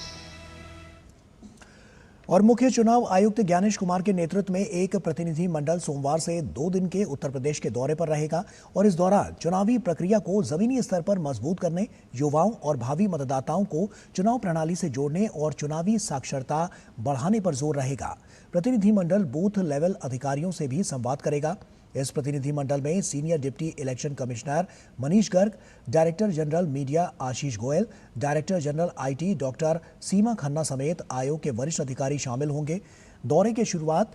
और मुख्य चुनाव आयुक्त ज्ञानेश कुमार के नेतृत्व में एक प्रतिनिधि मंडल सोमवार से 2 दिन के उत्तर प्रदेश के दौरे पर रहेगा और इस दौरान चुनावी प्रक्रिया को जमीनी स्तर पर मजबूत करने, युवाओं और भावी मतदाताओं को चुनाव प्रणाली से जोड़ने और चुनावी साक्षरता बढ़ाने पर जोर रहेगा। प्रतिनिधि मंडल बूथ लेवल अधिकारियों से भी संवाद करेगा। इस प्रतिनिधि मंडल में senior deputy election commissioner Manish Garg, director general media Ashish Goyal, director general IT doctor Seema Khanna समेत आयोग के वरिष्ठ अधिकारी शामिल होंगे। दौरे की शुरुआत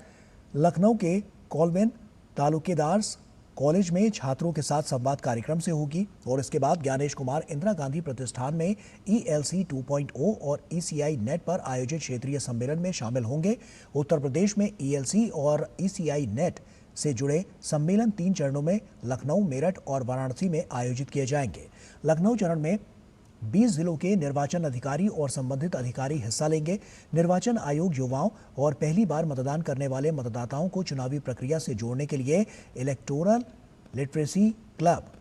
लखनऊ के कॉलवेन तालुकेदार्स कॉलेज में छात्रों के साथ संवाद कार्यक्रम से होगी और इसके बाद ज्ञानेश कुमार इंदिरा गांधी प्रतिष्ठान में ELC 2.0 और ECI नेट पर आयोजित क्षेत्रीय सम्मेलन में शामिल होंगे। उत्तर प्रदेश में ELC और ECI नेट से जुड़े सम्मेलन 3 चरणों में लखनऊ, मेरठ और वाराणसी में आयोजित किए जाएंगे। लखनऊ चरण में 20 जिलों के निर्वाचन अधिकारी और संबंधित अधिकारी हिस्सा लेंगे। निर्वाचन आयोग युवाओं और पहली बार मतदान करने वाले मतदाताओं को चुनावी प्रक्रिया से जोड़ने के लिए इलेक्टोरल लिटरेसी क्लब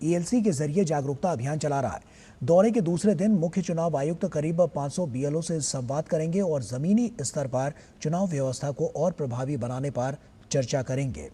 ELC के जरिए जागरूकता अभियान चला रहा है। दौरे के दूसरे दिन मुख्य चुनाव आयुक्त करीब 500 BLO से संवाद करेंगे और जमीनी स्तर पर चुनाव व्यवस्था को और प्रभावी बनाने पर चर्चा करेंगे।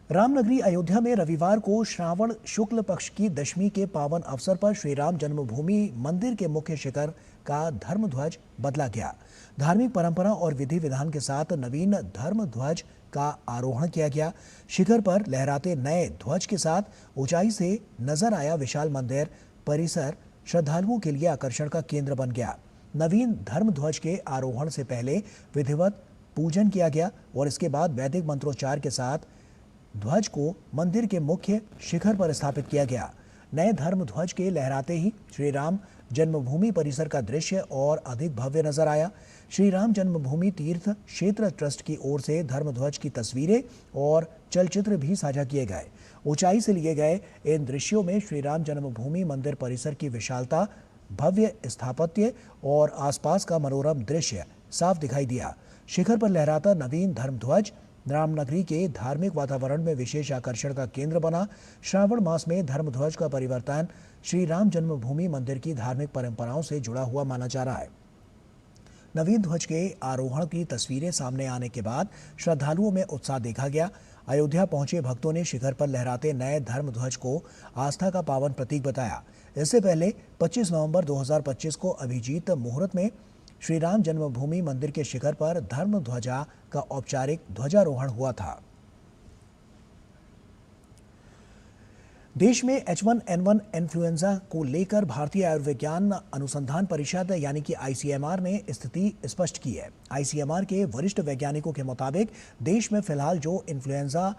रामनगरी अयोध्या में रविवार को श्रावण शुक्ल पक्ष की दशमी के पावन अवसर पर श्री राम जन्मभूमि मंदिर के मुख्य शिखर का धर्म ध्वज बदला गया। धार्मिक परंपरा और विधि विधान के साथ नवीन धर्म ध्वज का आरोहण किया गया। शिखर पर लहराते नए ध्वज के साथ ऊंचाई से नजर आया विशाल मंदिर परिसर श्रद्धालुओं के लिए आकर्षण का केंद्र बन गया। नवीन धर्म ध्वज के आरोहण से पहले विधिवत पूजन किया गया और इसके बाद वैदिक मंत्रोच्चार के साथ ध्वज को मंदिर के मुख्य शिखर पर स्थापित किया गया। नए धर्म ध्वज के लहराते ही श्री राम जन्मभूमि परिसर का दृश्य और अधिक भव्य नजर आया। श्री राम जन्मभूमि तीर्थ क्षेत्र ट्रस्ट की ओर से धर्म ध्वज की तस्वीरें और चलचित्र भी साझा किए गए। ऊंचाई से लिए गए इन दृश्यों में श्री राम जन्मभूमि मंदिर परिसर की विशालता, भव्य स्थापत्य और आसपास का मनोरम दृश्य साफ दिखाई दिया। शिखर पर लहराता नवीन धर्म ध्वज रामनगरी के धार्मिक वातावरण में विशेष आकर्षण का केंद्र बना। श्रावण मास में धर्म ध्वज का परिवर्तन श्री राम जन्मभूमि मंदिर की धार्मिक परंपराओं से जुड़ा हुआ माना जा रहा है। नवीन ध्वज के आरोहण की तस्वीरें सामने आने के बाद श्रद्धालुओं में उत्साह देखा गया। अयोध्या पहुंचे भक्तों ने शिखर पर लहराते नए धर्म ध्वज को आस्था का पावन प्रतीक बताया। इससे पहले 25 नवंबर 2025 को अभिजीत मुहूर्त में श्री राम जन्मभूमि मंदिर के शिखर पर धर्म ध्वजा का औपचारिक ध्वजारोहण हुआ था। देश में H1N1 इन्फ्लुएंजा को लेकर भारतीय आयुर्विज्ञान अनुसंधान परिषद यानी कि ICMR ने स्थिति स्पष्ट की है। ICMR के वरिष्ठ वैज्ञानिकों के मुताबिक देश में फिलहाल जो इन्फ्लुएंजा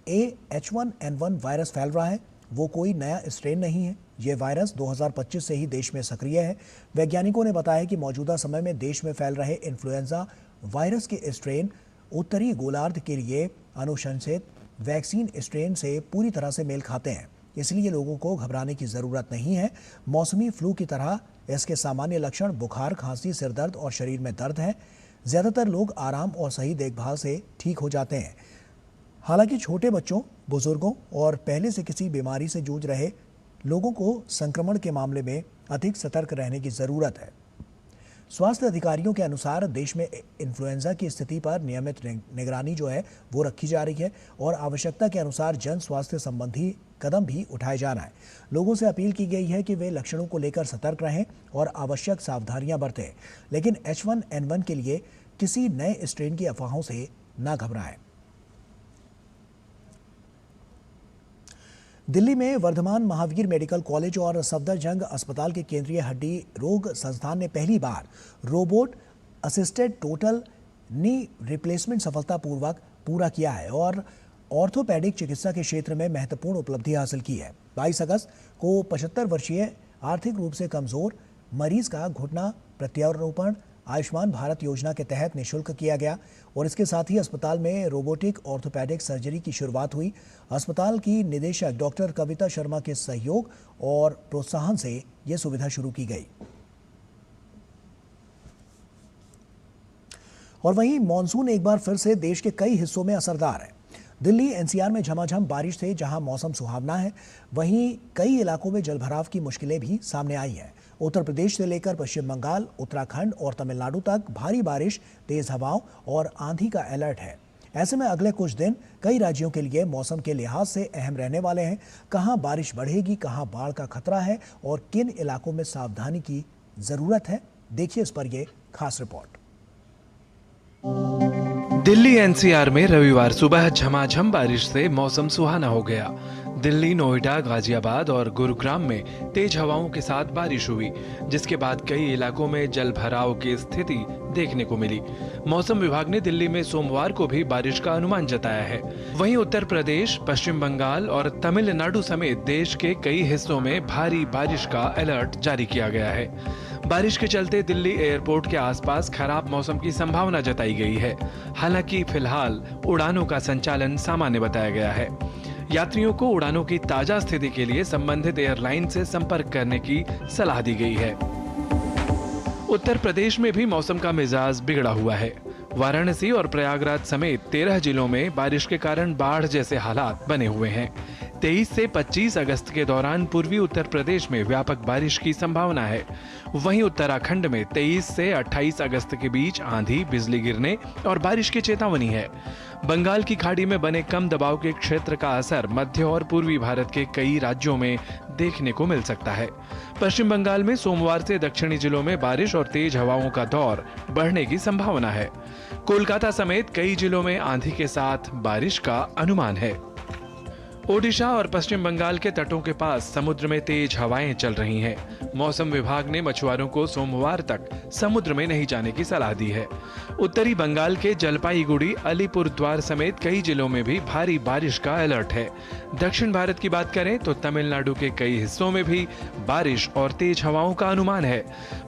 A H1N1 वायरस फैल रहा है वो कोई नया स्ट्रेन नहीं है। ये वायरस 2025 से ही देश में सक्रिय है। वैज्ञानिकों ने बताया कि मौजूदा समय में देश में फैल रहे इन्फ्लुएंजा वायरस के स्ट्रेन उत्तरी गोलार्ध के लिए अनुशंसित वैक्सीन स्ट्रेन से पूरी तरह से मेल खाते हैं, इसलिए लोगों को घबराने की ज़रूरत नहीं है। मौसमी फ्लू की तरह इसके सामान्य लक्षण बुखार, खांसी, सिरदर्द और शरीर में दर्द है। ज़्यादातर लोग आराम और सही देखभाल से ठीक हो जाते हैं। हालांकि छोटे बच्चों, बुजुर्गों और पहले से किसी बीमारी से जूझ रहे लोगों को संक्रमण के मामले में अधिक सतर्क रहने की ज़रूरत है। स्वास्थ्य अधिकारियों के अनुसार देश में इन्फ्लुएंजा की स्थिति पर नियमित निगरानी जो है वो रखी जा रही है और आवश्यकता के अनुसार जन स्वास्थ्य संबंधी कदम भी उठाए जाना है। लोगों से अपील की गई है कि वे लक्षणों को लेकर सतर्क रहें और आवश्यक सावधानियां बरतें, लेकिन H1N1 के लिए किसी नए स्ट्रेन की अफवाहों से न घबराएं। दिल्ली में वर्धमान महावीर मेडिकल कॉलेज और सफदरजंग अस्पताल के केंद्रीय हड्डी रोग संस्थान ने पहली बार robot assisted total knee replacement सफलतापूर्वक पूरा किया है और ऑर्थोपेडिक चिकित्सा के क्षेत्र में महत्वपूर्ण उपलब्धि हासिल की है। 22 अगस्त को 75 वर्षीय आर्थिक रूप से कमजोर मरीज का घुटना प्रत्यारोपण आयुष्मान भारत योजना के तहत निःशुल्क किया गया और इसके साथ ही अस्पताल में रोबोटिक ऑर्थोपेडिक सर्जरी की शुरुआत हुई। अस्पताल की निदेशक डॉक्टर कविता शर्मा के सहयोग और प्रोत्साहन से यह सुविधा शुरू की गई। और वहीं मॉनसून एक बार फिर से देश के कई हिस्सों में असरदार है। दिल्ली NCR में झमाझम बारिश से जहां मौसम सुहावना है, वहीं कई इलाकों में जलभराव की मुश्किलें भी सामने आई हैं। उत्तर प्रदेश से लेकर पश्चिम बंगाल, उत्तराखंड और तमिलनाडु तक भारी बारिश, तेज हवाओं और आंधी का अलर्ट है। ऐसे में अगले कुछ दिन कई राज्यों के लिए मौसम के लिहाज से अहम रहने वाले हैं। कहां बारिश बढ़ेगी, कहां बाढ़ का खतरा है और किन इलाकों में सावधानी की जरूरत है, देखिए इस पर यह खास रिपोर्ट। दिल्ली NCR में रविवार सुबह झमाझम बारिश से मौसम सुहाना हो गया। दिल्ली, नोएडा, गाजियाबाद और गुरुग्राम में तेज हवाओं के साथ बारिश हुई, जिसके बाद कई इलाकों में जल भराव की स्थिति देखने को मिली। मौसम विभाग ने दिल्ली में सोमवार को भी बारिश का अनुमान जताया है। वहीं उत्तर प्रदेश, पश्चिम बंगाल और तमिलनाडु समेत देश के कई हिस्सों में भारी बारिश का अलर्ट जारी किया गया है। बारिश के चलते दिल्ली एयरपोर्ट के आसपास खराब मौसम की संभावना जताई गई है। हालांकि फिलहाल उड़ानों का संचालन सामान्य बताया गया है। यात्रियों को उड़ानों की ताजा स्थिति के लिए संबंधित एयरलाइन से संपर्क करने की सलाह दी गई है। उत्तर प्रदेश में भी मौसम का मिजाज बिगड़ा हुआ है। वाराणसी और प्रयागराज समेत 13 जिलों में बारिश के कारण बाढ़ जैसे हालात बने हुए हैं। 23 से 25 अगस्त के दौरान पूर्वी उत्तर प्रदेश में व्यापक बारिश की संभावना है। वहीं उत्तराखंड में 23 से 28 अगस्त के बीच आंधी, बिजली गिरने और बारिश की चेतावनी है। बंगाल की खाड़ी में बने कम दबाव के क्षेत्र का असर मध्य और पूर्वी भारत के कई राज्यों में देखने को मिल सकता है। पश्चिम बंगाल में सोमवार से दक्षिणी जिलों में बारिश और तेज हवाओं का दौर बढ़ने की संभावना है। कोलकाता समेत कई जिलों में आंधी के साथ बारिश का अनुमान है। ओडिशा और पश्चिम बंगाल के तटों के पास समुद्र में तेज हवाएं चल रही हैं। मौसम विभाग ने मछुआरों को सोमवार तक समुद्र में नहीं जाने की सलाह दी है। उत्तरी बंगाल के जलपाईगुड़ी, अलीपुरद्वार समेत कई जिलों में भी भारी बारिश का अलर्ट है। दक्षिण भारत की बात करें तो तमिलनाडु के कई हिस्सों में भी बारिश और तेज हवाओं का अनुमान है।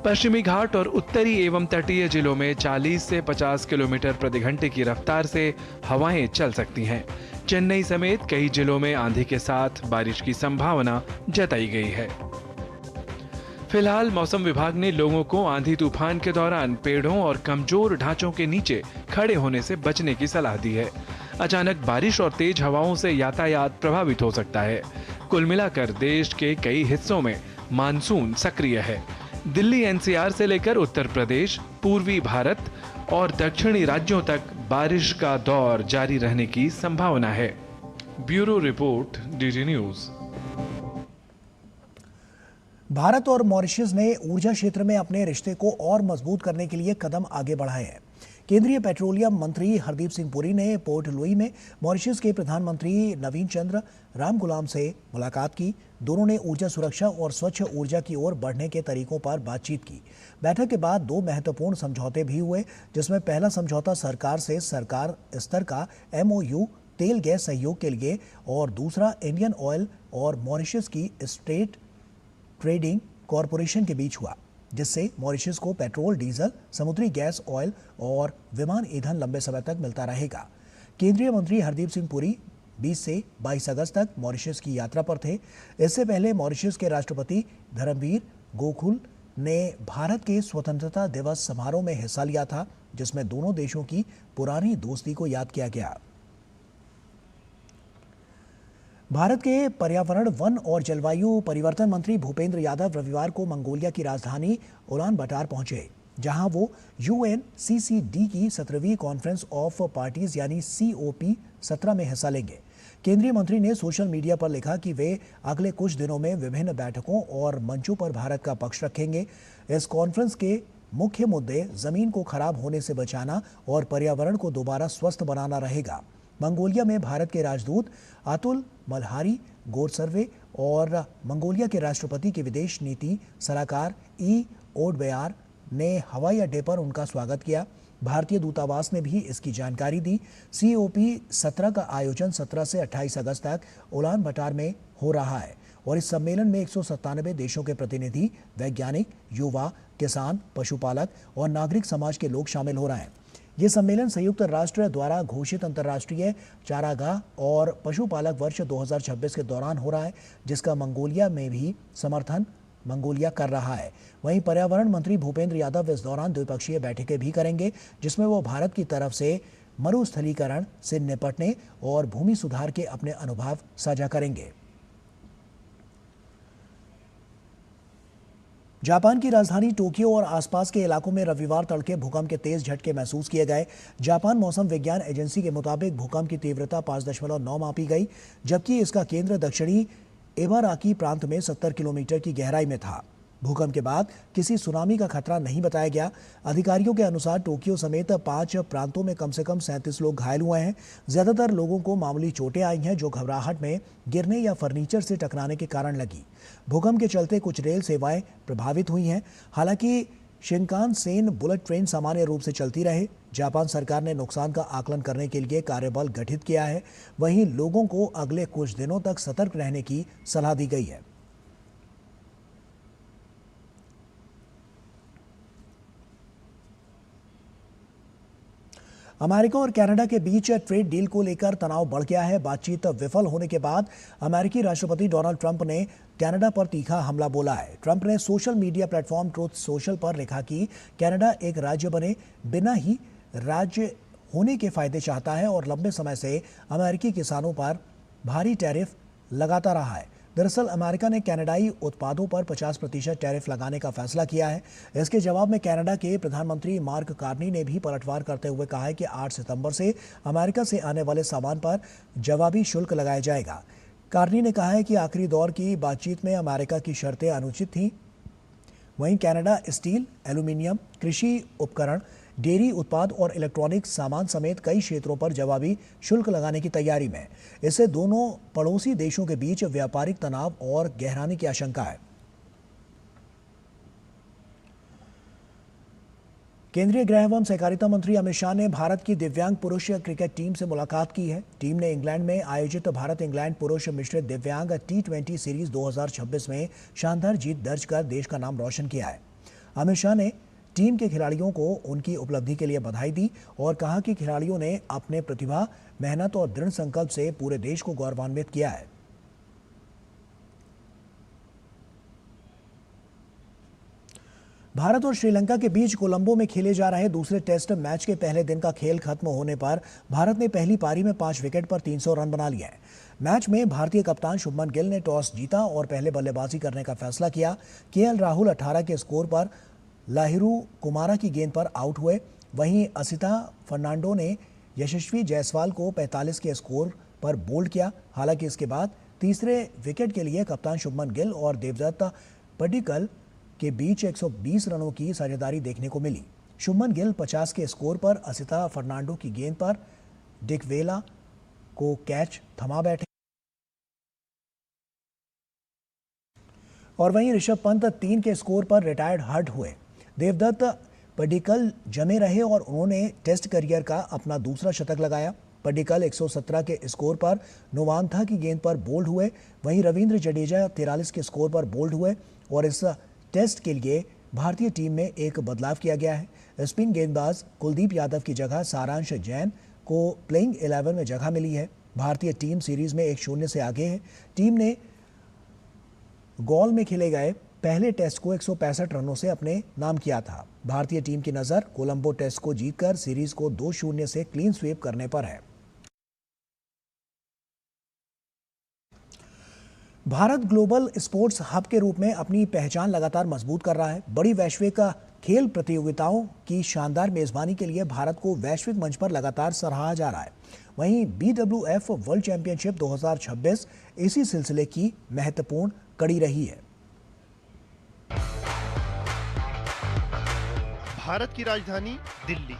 पश्चिमी घाट और उत्तरी एवं तटीय जिलों में 40 से 50 किलोमीटर प्रति घंटे की रफ्तार से हवाएं चल सकती हैं। चेन्नई समेत कई जिलों में आंधी के साथ बारिश की संभावना जताई गई है। फिलहाल मौसम विभाग ने लोगों को आंधी तूफान के दौरान पेड़ों और कमजोर ढांचों के नीचे खड़े होने से बचने की सलाह दी है। अचानक बारिश और तेज हवाओं से यातायात प्रभावित हो सकता है। कुल मिलाकर देश के कई हिस्सों में मानसून सक्रिय है। दिल्ली एनसीआर से लेकर उत्तर प्रदेश, पूर्वी भारत और दक्षिणी राज्यों तक बारिश का दौर जारी रहने की संभावना है। Bureau report, DD news. Bharat और मॉरिशस ने ऊर्जा क्षेत्र में अपने रिश्ते को और मजबूत करने के लिए कदम आगे बढ़ाए हैं। केंद्रीय पेट्रोलियम मंत्री हरदीप सिंह पुरी ने पोर्ट लुई में मॉरिशस के प्रधानमंत्री नवीन चंद्र रामगुलाम से मुलाकात की। दोनों ने ऊर्जा सुरक्षा और स्वच्छ ऊर्जा की ओर बढ़ने के तरीकों पर बातचीत की। बैठक के बाद 2 महत्वपूर्ण समझौते भी हुए, जिसमें पहला समझौता सरकार से सरकार स्तर का MOU तेल गैस सहयोग के लिए और दूसरा इंडियन ऑयल और मॉरिशस की स्टेट ट्रेडिंग कॉरपोरेशन के बीच हुआ, जिससे मॉरिशस को पेट्रोल, डीजल, समुद्री गैस, ऑयल और विमान ईंधन लंबे समय तक मिलता रहेगा। केंद्रीय मंत्री हरदीप सिंह पुरी 20 से 22 अगस्त तक मॉरिशस की यात्रा पर थे। इससे पहले मॉरिशस के राष्ट्रपति धर्मवीर गोकुल ने भारत के स्वतंत्रता दिवस समारोह में हिस्सा लिया था, जिसमें दोनों देशों की पुरानी दोस्ती को याद किया गया। भारत के पर्यावरण, वन और जलवायु परिवर्तन मंत्री भूपेंद्र यादव रविवार को मंगोलिया की राजधानी उलानबाटर पहुंचे, जहां वो UNCCD की 17वीं कॉन्फ्रेंस ऑफ पार्टीज यानी COP 17 में हिस्सा लेंगे। केंद्रीय मंत्री ने सोशल मीडिया पर लिखा कि वे अगले कुछ दिनों में विभिन्न बैठकों और मंचों पर भारत का पक्ष रखेंगे। इस कॉन्फ्रेंस के मुख्य मुद्दे जमीन को खराब होने से बचाना और पर्यावरण को दोबारा स्वस्थ बनाना रहेगा। मंगोलिया में भारत के राजदूत अतुल मल्हारी गोरसर्वे और मंगोलिया के राष्ट्रपति के विदेश नीति सलाहकार ई ओडबेयार ने हवाई अड्डे पर उनका स्वागत किया। भारतीय दूतावास ने भी इसकी जानकारी दी। COP 17 का आयोजन 17 से 28 अगस्त तक उलानबाटर में हो रहा है और इस सम्मेलन में 197 देशों के प्रतिनिधि, वैज्ञानिक, युवा, किसान, पशुपालक और नागरिक समाज के लोग शामिल हो रहे हैं। ये सम्मेलन संयुक्त राष्ट्र द्वारा घोषित अंतर्राष्ट्रीय चारागाह और पशुपालक वर्ष 2026 के दौरान हो रहा है, जिसका मंगोलिया में भी समर्थन मंगोलिया कर रहा है। वहीं पर्यावरण मंत्री भूपेंद्र यादव इस दौरान द्विपक्षीय बैठकें भी करेंगे, जिसमें वो भारत की तरफ से मरुस्थलीकरण से निपटने और भूमि सुधार के अपने अनुभव साझा करेंगे। जापान की राजधानी टोक्यो और आसपास के इलाकों में रविवार तड़के भूकंप के तेज झटके महसूस किए गए। जापान मौसम विज्ञान एजेंसी के मुताबिक भूकंप की तीव्रता 5.9 मापी गई, जबकि इसका केंद्र दक्षिणी इबाराकी प्रांत में 70 किलोमीटर की गहराई में था। भूकंप के बाद किसी सुनामी का खतरा नहीं बताया गया। अधिकारियों के अनुसार टोक्यो समेत 5 प्रांतों में कम से कम 37 लोग घायल हुए हैं। ज्यादातर लोगों को मामूली चोटें आई हैं, जो घबराहट में गिरने या फर्नीचर से टकराने के कारण लगी। भूकंप के चलते कुछ रेल सेवाएं प्रभावित हुई हैं। हालांकि शिंकानसेन बुलेट ट्रेन सामान्य रूप से चलती रहे। जापान सरकार ने नुकसान का आकलन करने के लिए कार्यबल गठित किया है। वहीं लोगों को अगले कुछ दिनों तक सतर्क रहने की सलाह दी गई है। अमेरिका और कनाडा के बीच ट्रेड डील को लेकर तनाव बढ़ गया है। बातचीत विफल होने के बाद अमेरिकी राष्ट्रपति डोनाल्ड ट्रंप ने कनाडा पर तीखा हमला बोला है। ट्रंप ने social media platform truth social पर लिखा कि कनाडा एक राज्य बने बिना ही राज्य होने के फायदे चाहता है और लंबे समय से अमेरिकी किसानों पर भारी टैरिफ लगाता रहा है। दरअसल अमेरिका ने कनाडाई उत्पादों पर 50% टैरिफ लगाने का फैसला किया है। इसके जवाब में कनाडा के प्रधानमंत्री मार्क कार्नी ने भी पलटवार करते हुए कहा है कि 8 सितंबर से अमेरिका से आने वाले सामान पर जवाबी शुल्क लगाया जाएगा। कार्नी ने कहा है कि आखिरी दौर की बातचीत में अमेरिका की शर्तें अनुचित थीं। वहीं कनाडा स्टील, एल्यूमीनियम, कृषि उपकरण, डेयरी उत्पाद और इलेक्ट्रॉनिक सामान समेत कई क्षेत्रों पर जवाबी शुल्क लगाने की तैयारी में। इससे दोनों पड़ोसी देशों के बीच व्यापारिक तनाव और गहराने की आशंका है। केंद्रीय गृह एवं सहकारिता मंत्री अमित शाह ने भारत की दिव्यांग पुरुष क्रिकेट टीम से मुलाकात की है। टीम ने इंग्लैंड में आयोजित भारत इंग्लैंड पुरुष मिश्रित दिव्यांग T20 सीरीज 2026 में शानदार जीत दर्ज कर देश का नाम रोशन किया है। अमित शाह ने टीम के खिलाड़ियों को उनकी उपलब्धि के लिए बधाई दी और कहा कि खिलाड़ियों ने अपने प्रतिभा, मेहनत और दृढ़ संकल्प से पूरे देश को गौरवान्वित किया है। भारत और श्रीलंका के बीच कोलंबो में खेले जा रहे दूसरे टेस्ट मैच के पहले दिन का खेल खत्म होने पर भारत ने पहली पारी में 5 विकेट पर 300 रन बना लिए हैं। मैच में भारतीय कप्तान शुभमन गिल ने टॉस जीता और पहले बल्लेबाजी करने का फैसला किया। केएल राहुल 18 के स्कोर पर लाहिरू कुमारा की गेंद पर आउट हुए। वहीं असिता फर्नांडो ने यशस्वी जायसवाल को 45 के स्कोर पर बोल्ड किया। हालांकि इसके बाद तीसरे विकेट के लिए कप्तान शुभमन गिल और देवदत्त पडिक्कल के बीच 120 रनों की साझेदारी देखने को मिली। शुभमन गिल 50 के स्कोर पर असिता फर्नांडो की गेंद पर डिकवेला को कैच थमा बैठे और वहीं ऋषभ पंत 3 के स्कोर पर रिटायर्ड हर्ट हुए। देवदत्त पडिक्कल जमे रहे और उन्होंने टेस्ट करियर का अपना दूसरा शतक लगाया। पडिक्कल 117 के स्कोर पर नोवांथा की गेंद पर बोल्ड हुए। वहीं रविंद्र जडेजा 43 के स्कोर पर बोल्ड हुए और इस टेस्ट के लिए भारतीय टीम में एक बदलाव किया गया है। स्पिन गेंदबाज कुलदीप यादव की जगह सारांश जैन को प्लेइंग 11 में जगह मिली है। भारतीय टीम सीरीज में 1-0 से आगे है। टीम ने गॉल में खेले गए पहले टेस्ट को 165 रनों से अपने नाम किया था। भारतीय टीम की नजर कोलंबो टेस्ट को जीतकर सीरीज को 2-0 से क्लीन स्वीप करने पर है। भारत ग्लोबल स्पोर्ट्स हब के रूप में अपनी पहचान लगातार मजबूत कर रहा है। बड़ी वैश्विक खेल प्रतियोगिताओं की शानदार मेजबानी के लिए भारत को वैश्विक मंच पर लगातार सराहा जा रहा है। वहीं BWF वर्ल्ड चैंपियनशिप 2026 इसी सिलसिले की महत्वपूर्ण कड़ी रही है। भारत की राजधानी दिल्ली,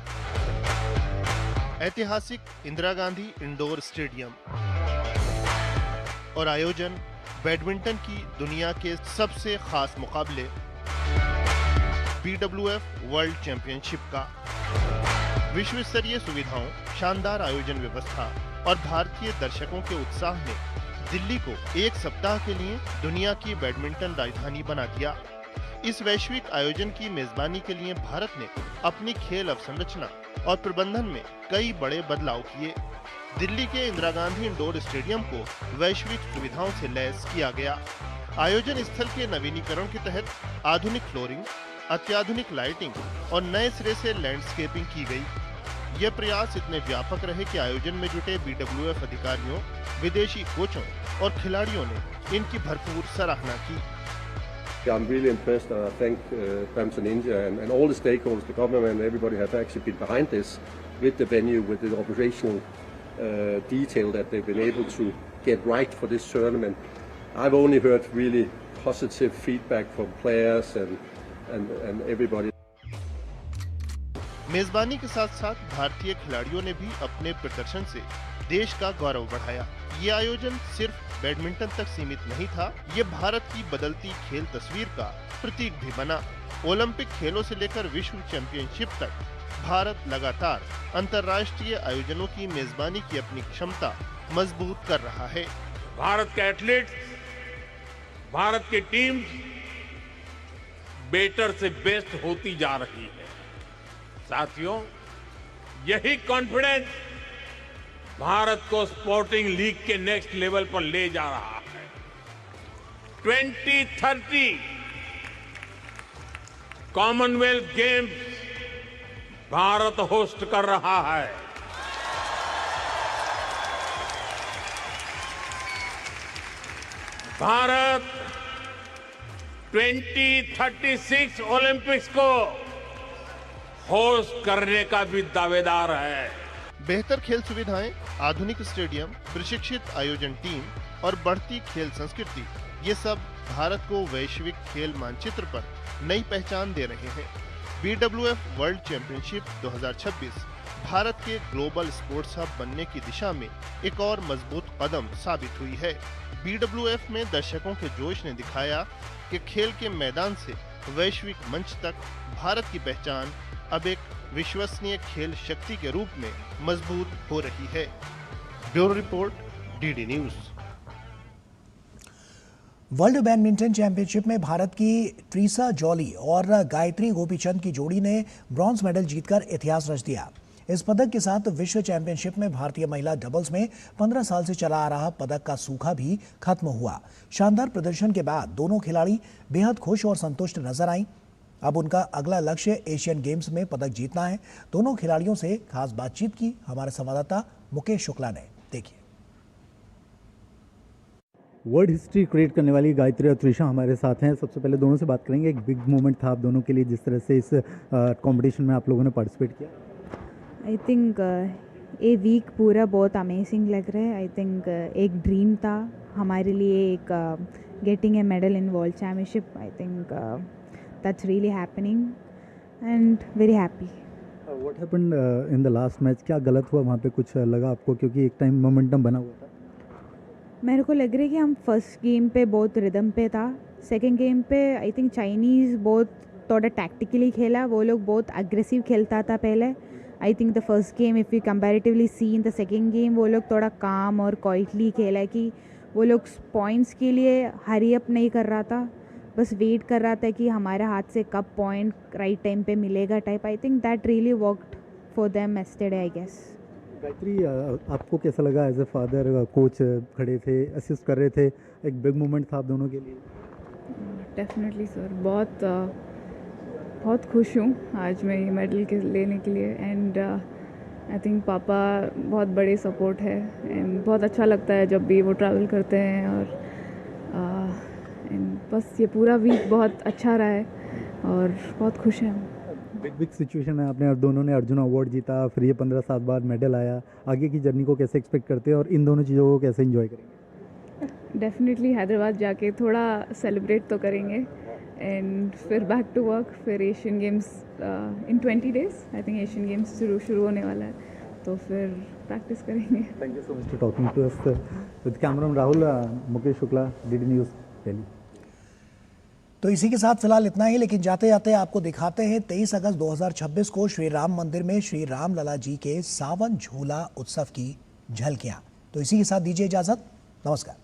ऐतिहासिक इंदिरा गांधी इंडोर स्टेडियम और आयोजन बैडमिंटन की दुनिया के सबसे खास मुकाबले BWF वर्ल्ड चैंपियनशिप का। विश्व स्तरीय सुविधाओं, शानदार आयोजन व्यवस्था और भारतीय दर्शकों के उत्साह ने दिल्ली को एक सप्ताह के लिए दुनिया की बैडमिंटन राजधानी बना दिया। इस वैश्विक आयोजन की मेजबानी के लिए भारत ने अपनी खेल अवसंरचना और प्रबंधन में कई बड़े बदलाव किए। दिल्ली के इंदिरा गांधी इंडोर स्टेडियम को वैश्विक सुविधाओं से लैस किया गया। आयोजन स्थल के नवीनीकरण के तहत आधुनिक फ्लोरिंग, अत्याधुनिक लाइटिंग और नए सिरे से लैंडस्केपिंग की गई। यह प्रयास इतने व्यापक रहे कि आयोजन में जुटे BWF अधिकारियों, विदेशी कोचों और खिलाड़ियों ने इनकी भरपूर सराहना की। I'm really impressed, and I thank Samsung India and all the stakeholders, the government, everybody have actually been behind this with the venue, with the operational detail that they've been able to get right for this tournament. I've only heard really positive feedback from players and everybody. मेजबानी के साथ साथ भारतीय खिलाड़ियों ने भी अपने प्रदर्शन से देश का गौरव बढ़ाया। ये आयोजन सिर्फ बैडमिंटन तक सीमित नहीं था, ये भारत की बदलती खेल तस्वीर का प्रतीक भी बना। ओलंपिक खेलों से लेकर विश्व चैंपियनशिप तक भारत लगातार अंतर्राष्ट्रीय आयोजनों की मेजबानी की अपनी क्षमता मजबूत कर रहा है। भारत के एथलीट्स, भारत की टीम बेटर से बेस्ट होती जा रही है। साथियों, यही कॉन्फिडेंस भारत को स्पोर्टिंग लीग के नेक्स्ट लेवल पर ले जा रहा है। 2030 कॉमनवेल्थ गेम्स भारत होस्ट कर रहा है। भारत 2036 ओलंपिक्स को होस्ट करने का भी दावेदार है। बेहतर खेल सुविधाएं, आधुनिक स्टेडियम, प्रशिक्षित आयोजन टीम और बढ़ती खेल संस्कृति, ये सब भारत को वैश्विक खेल मानचित्र पर नई पहचान दे रहे हैं। BWF वर्ल्ड चैंपियनशिप 2026 भारत के ग्लोबल स्पोर्ट्स हब बनने की दिशा में एक और मजबूत कदम साबित हुई है। BWF में दर्शकों के जोश ने दिखाया कि खेल के मैदान से वैश्विक मंच तक भारत की पहचान अब एक विश्वसनीय खेल शक्ति के रूप में मजबूत हो रही है। Bureau report, DD news. World badminton championship में भारत की ट्रीसा जॉली और गायत्री गोपीचंद की जोड़ी ने ब्रॉन्ज मेडल जीतकर इतिहास रच दिया। इस पदक के साथ विश्व चैंपियनशिप में भारतीय महिला डबल्स में 15 साल से चला आ रहा पदक का सूखा भी खत्म हुआ। शानदार प्रदर्शन के बाद दोनों खिलाड़ी बेहद खुश और संतुष्ट नजर आईं। अब उनका अगला लक्ष्य एशियन गेम्स में पदक जीतना है। दोनों खिलाड़ियों से खास बातचीत की हमारे संवाददाता मुकेश शुक्ला ने। देखिए। वर्ल्ड हिस्ट्री क्रिएट करने वाली गायत्री और त्रिशा हमारे साथ हैं। सबसे पहले दोनों से बात करेंगे। एक बिग मोमेंट था आप दोनों के लिए, जिस तरह से इस कंपटीशन में आप लोगों ने पार्टिसिपेट किया। आई थिंक ये वीक पूरा बहुत अमेजिंग लग रहा है। आई थिंक एक ड्रीम था हमारे लिए, एक getting a medal in world championship. I think that's really happening and very happy. What happened in the last match? क्या गलत हुआ वहाँ पे? कुछ लगा आपको? क्योंकि एक टाइम मोमेंटम बना हुआ था। मेरे को लग रहा है कि हम फर्स्ट गेम पे बहुत रिदम पे था। सेकंड गेम पे आई थिंक चाइनीज़ बहुत थोड़ा टैक्टिकली खेला। वो लोग बहुत अग्रेसिव खेलता था पहले। I think the first game if you comparatively see in the second game वो लोग थोड़ा काम और क्वाइटली खेला, कि वो लोग पॉइंट्स के लिए हरी अप नहीं कर रहा था, बस वेट कर रहा था कि हमारे हाथ से कब पॉइंट राइट टाइम पे मिलेगा type. I think that really worked for them yesterday I guess. Gayatri, आपको कैसा लगा? एज ए फादर, कोच खड़े थे, असिस्ट कर रहे थे, एक बिग मोमेंट था आप दोनों के लिए। डेफिनेटली सर, बहुत खुश हूँ आज मैं ये मेडल के लेने के लिए। एंड आई थिंक पापा बहुत बड़े सपोर्ट है एंड बहुत अच्छा लगता है जब भी वो ट्रैवल करते हैं। और बस ये पूरा वीक बहुत अच्छा रहा है और बहुत खुश हैं। बिग सिचुएशन है। आपने और दोनों ने अर्जुन अवार्ड जीता, फिर ये 15 साल बाद मेडल आया। आगे की जर्नी को कैसे एक्सपेक्ट करते हैं और इन दोनों चीज़ों को कैसे एंजॉय करेंगे? डेफिनेटली हैदराबाद जाके थोड़ा सेलिब्रेट तो करेंगे एंड फिर बैक टू वर्क। फिर Asian Games in 20 days I think Asian Games शुरू होने वाला है, तो फिर प्रैक्टिस करेंगे। Thank you so much for talking to us. With cameraman Rahul, Mukesh Shukla, DD news Delhi. तो इसी के साथ फिलहाल इतना ही, लेकिन जाते जाते आपको दिखाते हैं 23 अगस्त 2026 को श्री राम मंदिर में श्री राम लला जी के सावन झूला उत्सव की झलकियां। तो इसी के साथ दीजिए इजाजत। नमस्कार।